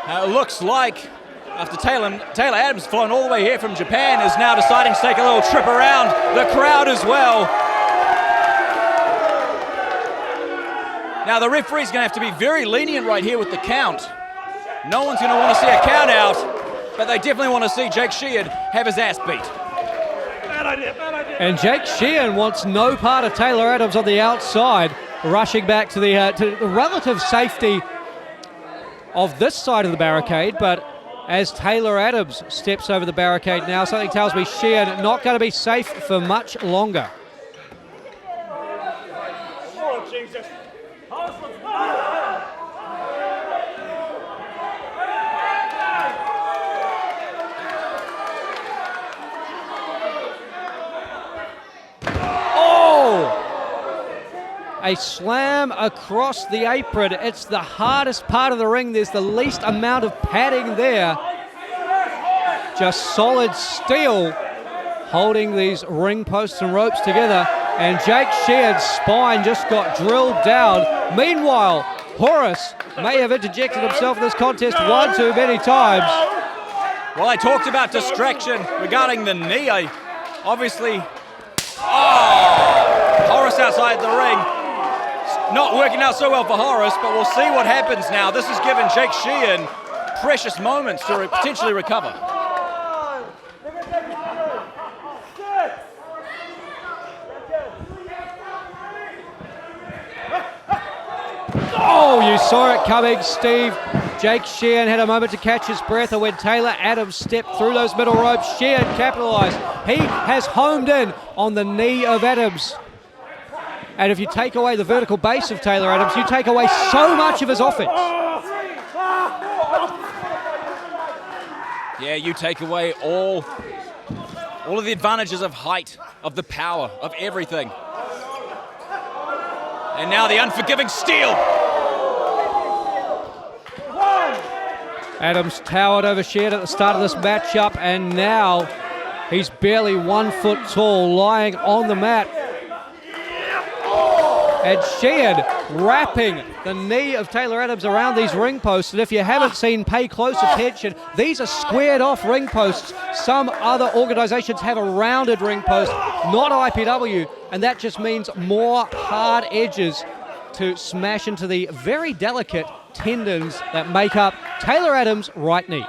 Now, it looks like after Taylor Adams flown all the way here from Japan is now deciding to take a little trip around the crowd as well. Now the referee's going to have to be very lenient right here with the count. No one's going to want to see a count out, but they definitely want to see Jake Sheehan have his ass beat. And Jake Sheehan wants no part of Taylor Adams on the outside, rushing back to the relative safety of this side of the barricade, but as Taylor Adams steps over the barricade now, something tells me Sheehan not going to be safe for much longer. Oh, Jesus. A slam across the apron. It's the hardest part of the ring. There's the least amount of padding there. Just solid steel holding these ring posts and ropes together. And Jake Sheehan's spine just got drilled down. Meanwhile, Horace may have interjected himself in this contest one too many times. Well, I talked about distraction regarding the knee. Obviously, Horace outside the ring. Not working out so well for Horace, but we'll see what happens now. This has given Jake Sheehan precious moments to potentially recover. Oh, you saw it coming, Steve. Jake Sheehan had a moment to catch his breath, and when Taylor Adams stepped through those middle ropes, Sheehan capitalized. He has homed in on the knee of Adams. And if you take away the vertical base of Taylor Adams, you take away so much of his offense. Yeah, you take away all of the advantages of height, of the power, of everything. And now the unforgiving steel. Adams towered over Sheehan at the start of this matchup, and now he's barely 1 foot tall, lying on the mat. And Sheehan wrapping the knee of Taylor Adams around these ring posts. And if you haven't seen, pay close attention. These are squared off ring posts. Some other organizations have a rounded ring post, not IPW. And that just means more hard edges to smash into the very delicate tendons that make up Taylor Adams' right knee.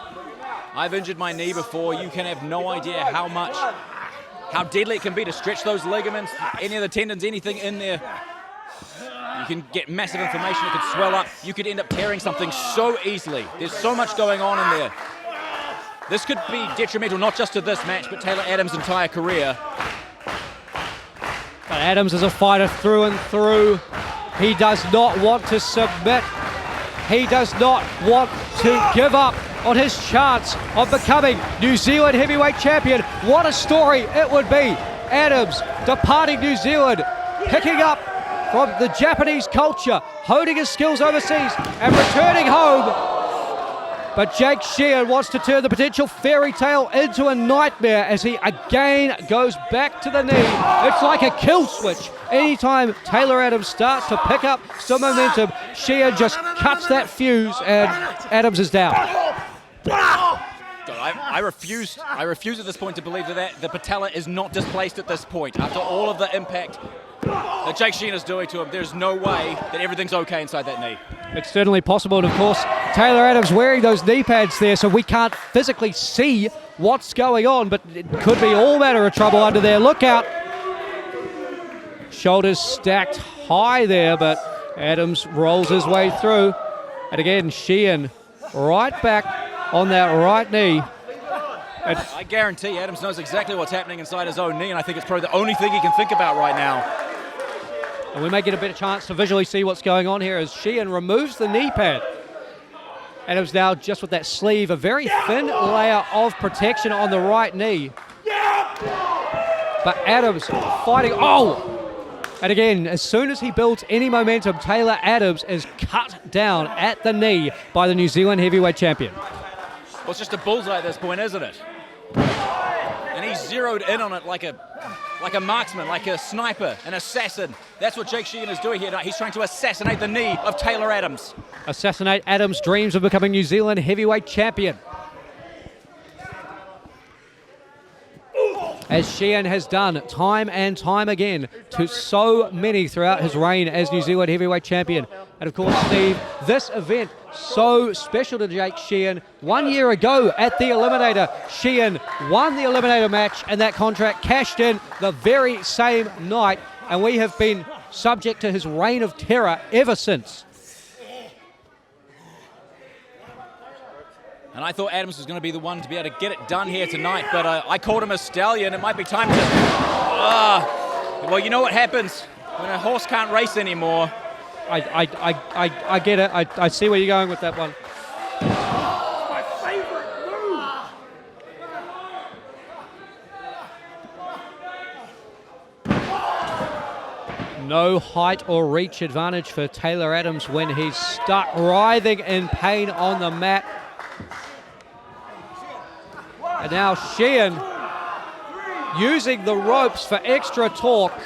I've injured my knee before. You can have no idea how deadly it can be to stretch those ligaments, any of the tendons, anything in there. You can get massive inflammation, it could swell up. You could end up tearing something so easily. There's so much going on in there. This could be detrimental not just to this match, but Taylor Adams' entire career. But Adams is a fighter through and through. He does not want to submit. He does not want to give up on his chance of becoming New Zealand heavyweight champion. What a story it would be. Adams departing New Zealand, picking up from the Japanese culture, honing his skills overseas and returning home. But Jake Sheehan wants to turn the potential fairy tale into a nightmare as he again goes back to the knee. It's like a kill switch. Anytime Taylor Adams starts to pick up some momentum, Sheehan just cuts that fuse and Adams is down. I refuse at this point to believe that the patella is not displaced at this point. After all of the impact that Jake Sheehan is doing to him, there's no way that everything's okay inside that knee. It's certainly possible, and of course, Taylor Adams wearing those knee pads there, so we can't physically see what's going on, but it could be all manner of trouble under there. Look out! Shoulders stacked high there, but Adams rolls his way through. And again, Sheehan right back on that right knee. I guarantee Adams knows exactly what's happening inside his own knee, and I think it's probably the only thing he can think about right now. And we may get a better chance to visually see what's going on here as Sheehan removes the knee pad. Adams now just with that sleeve, a very thin layer of protection on the right knee. But Adams fighting, and again, as soon as he builds any momentum, Taylor Adams is cut down at the knee by the New Zealand heavyweight champion. Well, it's just a bullseye at this point, isn't it? And he's zeroed in on it like a marksman, like a sniper, an assassin. That's what Jake Sheehan is doing here tonight. He's trying to assassinate the knee of Taylor Adams. Assassinate Adams' dreams of becoming New Zealand heavyweight champion. As Sheehan has done time and time again to so many throughout his reign as New Zealand heavyweight champion. And of course, Steve, this event so special to Jake Sheehan. 1 year ago at the Eliminator, Sheehan won the Eliminator match and that contract cashed in the very same night. And we have been subject to his reign of terror ever since. And I thought Adams was going to be the one to be able to get it done here tonight, but I called him a stallion. It might be time to... well, you know what happens when a horse can't race anymore. I get it. I see where you're going with that one. My favorite move. No height or reach advantage for Taylor Adams when he's stuck writhing in pain on the mat. And now Sheehan using the ropes for extra torque.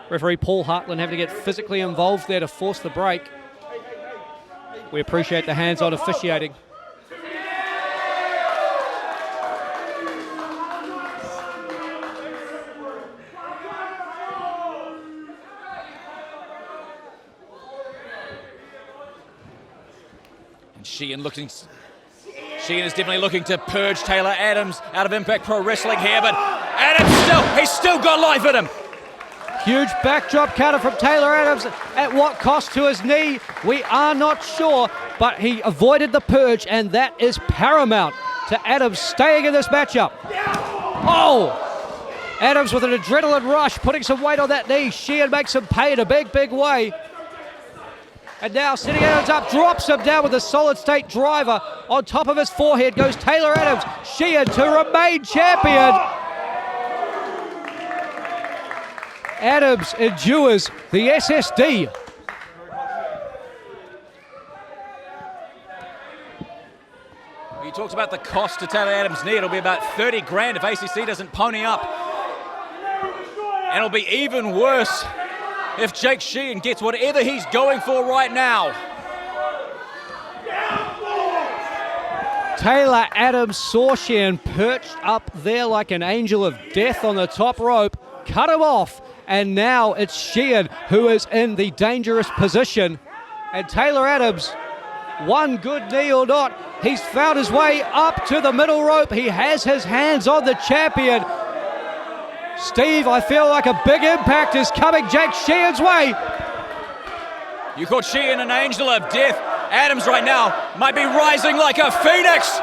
Referee Paul Hartland having to get physically involved there to force the break. We appreciate the hands-on officiating. And Sheehan is definitely looking to purge Taylor Adams out of Impact Pro Wrestling here, but Adams he's still got life in him. Huge backdrop cutter from Taylor Adams. At what cost to his knee? We are not sure, but he avoided the purge, and that is paramount to Adams staying in this matchup. Adams with an adrenaline rush, putting some weight on that knee. Sheehan makes him pay in a big, big way. And now sitting Adams up, drops him down with a solid state driver. On top of his forehead goes Taylor Adams. Sheehan to remain champion. Adams endures the SSD. He talks about the cost to Taylor Adams' knee. It'll be about 30 grand if ACC doesn't pony up. And it'll be even worse if Jake Sheehan gets whatever he's going for right now. Taylor Adams saw Sheehan perched up there like an angel of death on the top rope, cut him off, and now it's Sheehan who is in the dangerous position. And Taylor Adams one good knee or not. He's found his way up to the middle rope. He has his hands on the champion. Steve, I feel like a big impact is coming Jake Sheehan's way. You called Sheehan an angel of death. Adams right now might be rising like a phoenix.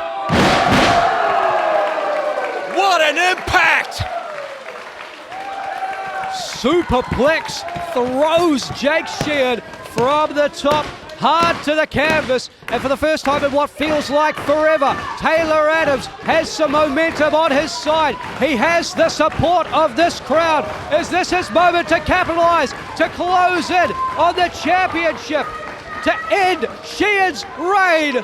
What an impact! Superplex throws Jake Sheehan from the top hard to the canvas, and for the first time in what feels like forever, Taylor Adams has some momentum on his side. He has the support of this crowd. Is this his moment to capitalize, to close in on the championship, to end Sheehan's reign?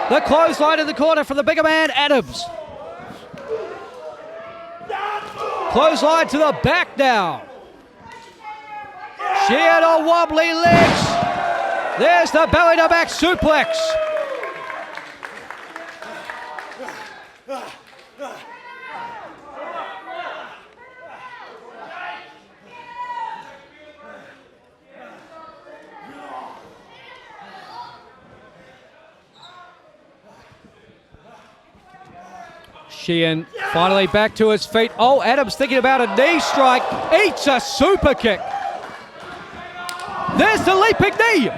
The clothesline in the corner for the bigger man, Adams. Clothesline to the back now. Sheehan on wobbly legs. There's the belly to back suplex. Sheehan finally back to his feet. Oh, Adams thinking about a knee strike. Eats a super kick. There's the leaping knee.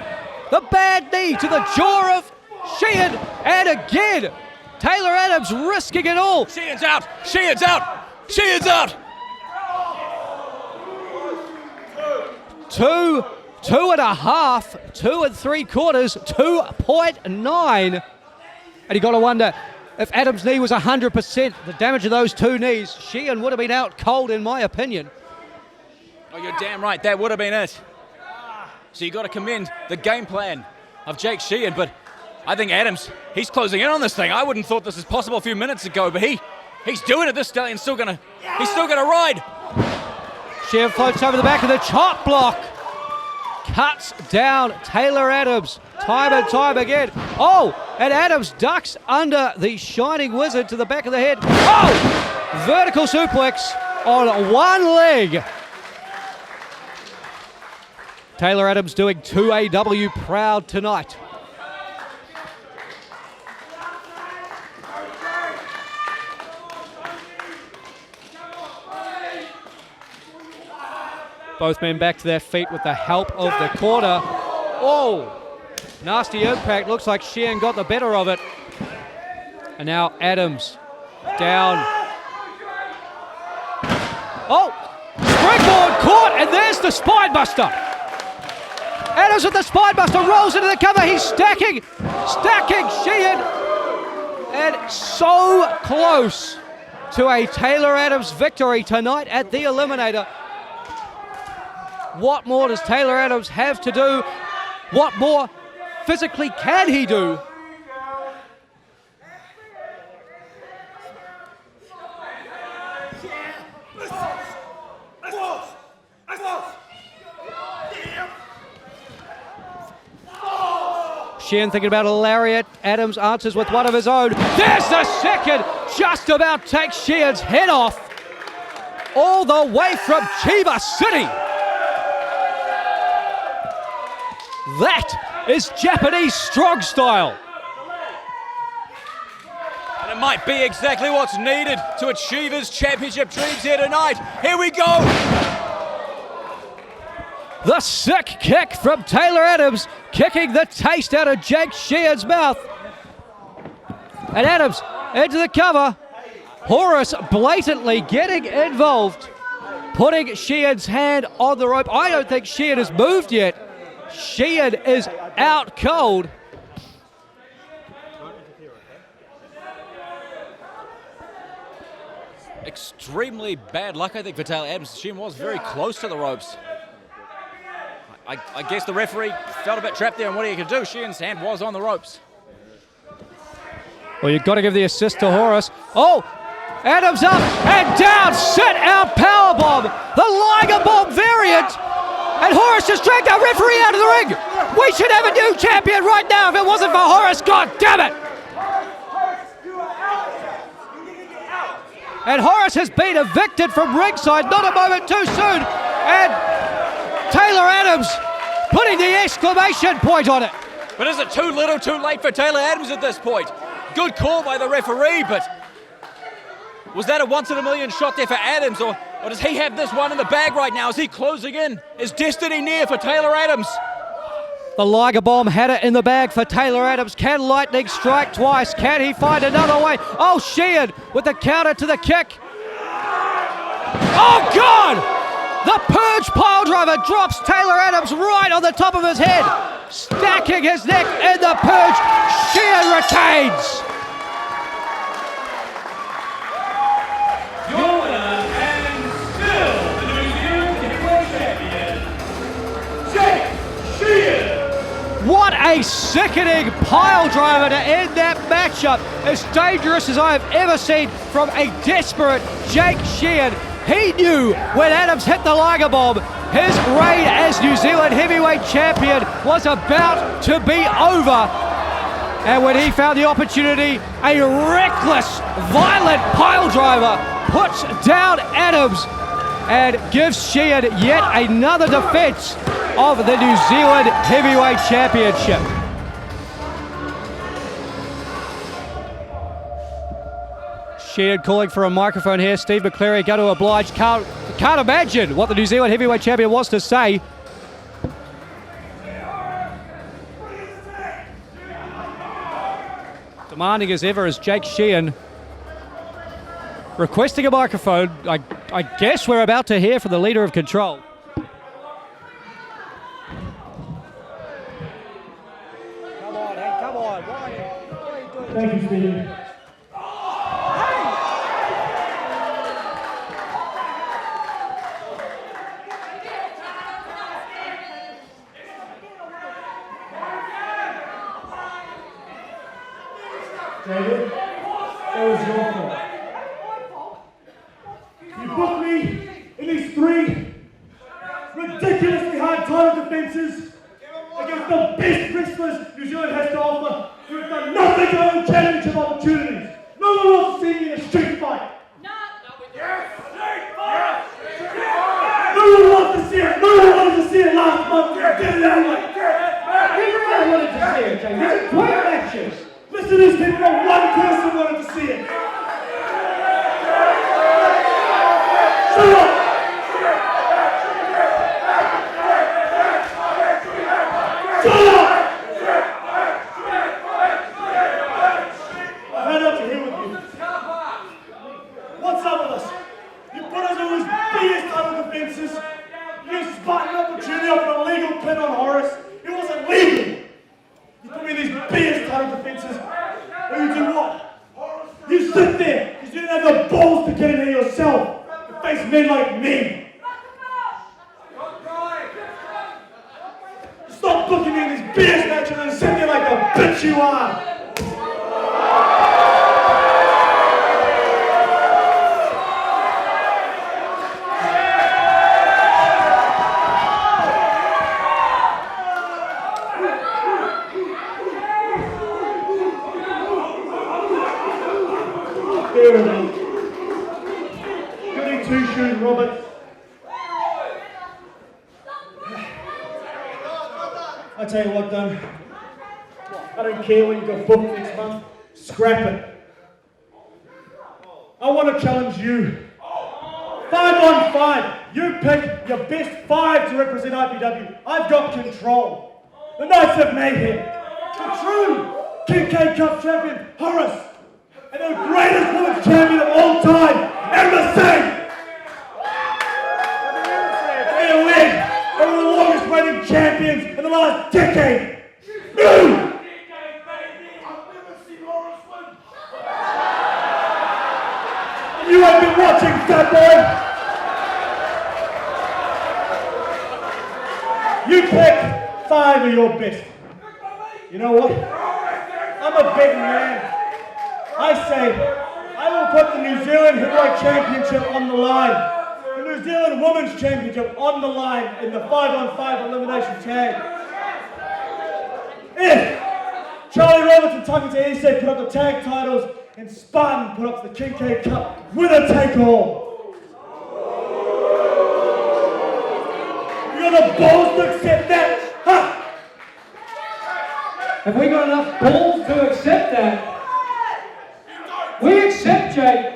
The bad knee to the jaw of Sheehan. And again, Taylor Adams risking it all. Sheehan's out. Sheehan's out. Sheehan's out. Two and a half, 2 3/4, 2.9. And you got to wonder, if Adams' knee was 100%, the damage of those two knees, Sheehan would have been out cold in my opinion. Oh, you're damn right. That would have been it. So you got to commend the game plan of Jake Sheehan, but I think Adams, he's closing in on this thing. I wouldn't thought this was possible a few minutes ago, but he's doing it. This stallion's still gonna ride. Sheehan floats over the back of the chop block. Cuts down Taylor Adams time and time again. Oh, and Adams ducks under the Shining Wizard to the back of the head. Oh, vertical suplex on one leg. Taylor Adams doing 2AW proud tonight. Both men back to their feet with the help of the corner. Oh, nasty impact. Looks like Sheehan got the better of it. And now Adams down. Oh, springboard caught, and there's the spine buster. Adams with the spine buster rolls into the cover. He's stacking Sheehan. And so close to a Taylor Adams victory tonight at the Eliminator. What more does Taylor Adams have to do? What more physically can he do? Sheehan thinking about a lariat. Adams answers with one of his own. There's the second. Just about takes Sheehan's head off. All the way from Chiba City. That is Japanese strong style. And it might be exactly what's needed to achieve his championship dreams here tonight. Here we go. The sick kick from Taylor Adams, kicking the taste out of Jake Sheehan's mouth. And Adams into the cover. Horace blatantly getting involved, putting Sheehan's hand on the rope. I don't think Sheehan has moved yet. Sheehan is out cold. Extremely bad luck, I think, for Taylor Adams. Sheehan was very close to the ropes. I guess the referee felt a bit trapped there, and what he could do, Sheehan's hand was on the ropes. Well, you've got to give the assist to Horace. Oh, Adams up and down, sit out powerbomb, the Liger Bomb variant. And Horace just dragged our referee out of the ring. We should have a new champion right now if it wasn't for Horace. God damn it. And Horace has been evicted from ringside, not a moment too soon. And Taylor Adams putting the exclamation point on it. But is it too little, too late for Taylor Adams at this point? Good call by the referee, but was that a once-in-a-million shot there for Adams, or does he have this one in the bag right now? Is he closing in? Is destiny near for Taylor Adams? The Liger Bomb had it in the bag for Taylor Adams. Can Lightning strike twice? Can he find another way? Oh, Sheehan with the counter to the kick. Oh, God! The Purge piledriver drops Taylor Adams right on the top of his head. Stacking his neck in the Purge. Sheehan retains. Your winner and still the New Zealand Heavyweight Champion, Jake Sheehan. What a sickening pile driver to end that matchup. As dangerous as I have ever seen from a desperate Jake Sheehan. He knew when Adams hit the Liger Bomb, his reign as New Zealand Heavyweight Champion was about to be over. And when he found the opportunity, a reckless, violent pile driver puts down Adams and gives Sheehan yet another defense of the New Zealand Heavyweight Championship. Sheehan calling for a microphone here. Steve McCleary going to oblige. Can't imagine what the New Zealand Heavyweight Champion wants to say. Demanding as ever as Jake Sheehan requesting a microphone. I guess we're about to hear from the leader of Control. Come on, hey, come on. Why are you doing Thank you, Steve. David, that was your fault. You booked me in these 3 ridiculously hard title defenses against the best wrestlers New Zealand has to offer, who have done nothing to earn championship opportunities. No one wants to see me in a street fight. No one wants to see it. No one wanted to see it last month. You did it anyway. Everyone wanted to see it, Jake. These are great matches. Listen to these people, not one person wanted to see it. Shut up! Shut up! I've had enough to hear with you. What's up with us? You put us on these BS title defenses. You spot an opportunity off an illegal pin on Horace. It wasn't legal. You put me in these BS title defenses, and you do what? You sit there, because you didn't have the balls to get in there yourself, to face men like me. Stop booking me in these BS matches and sit there like the bitch you are. Goody two-shoes, Robert. I tell you what, Dunn. I don't care when you got booked next month. Scrap it. I want to challenge you. 5-on-5. You pick your best 5 to represent IPW. I've got Control. The Knights of Mayhem. The true King K Cup champion, Horace. And the greatest women's champion of all time, Emma Singh! They win! They were the longest reigning champions in the last decade! No! You have been watching, fat boy! You pick 5 of your best. You know what? I'm a big man. I say, I will put the New Zealand Heavyweight Championship on the line. The New Zealand Women's Championship on the line in the 5-on-5 elimination tag. If Charlie Roberts and Taka Ta'ese put up the tag titles and Spartan put up the King K Cup, winner take all. You got the balls to accept that? Have we got enough balls to accept that? We accept, Jake.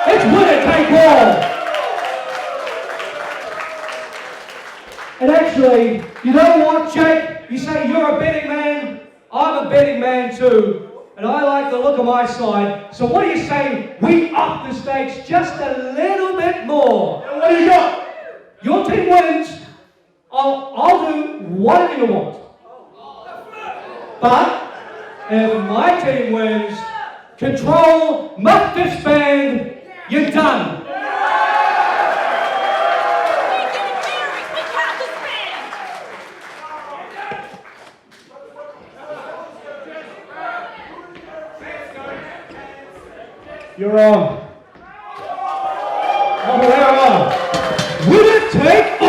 It's winner take all. And actually, you know what, Jake? You say you're a betting man. I'm a betting man too. And I like the look of my side. So what do you say we up the stakes just a little bit more? And what do you got? Your team wins. I'll do whatever you want. But if my team wins, Control, must disband, you're done. You're on. Winner take all.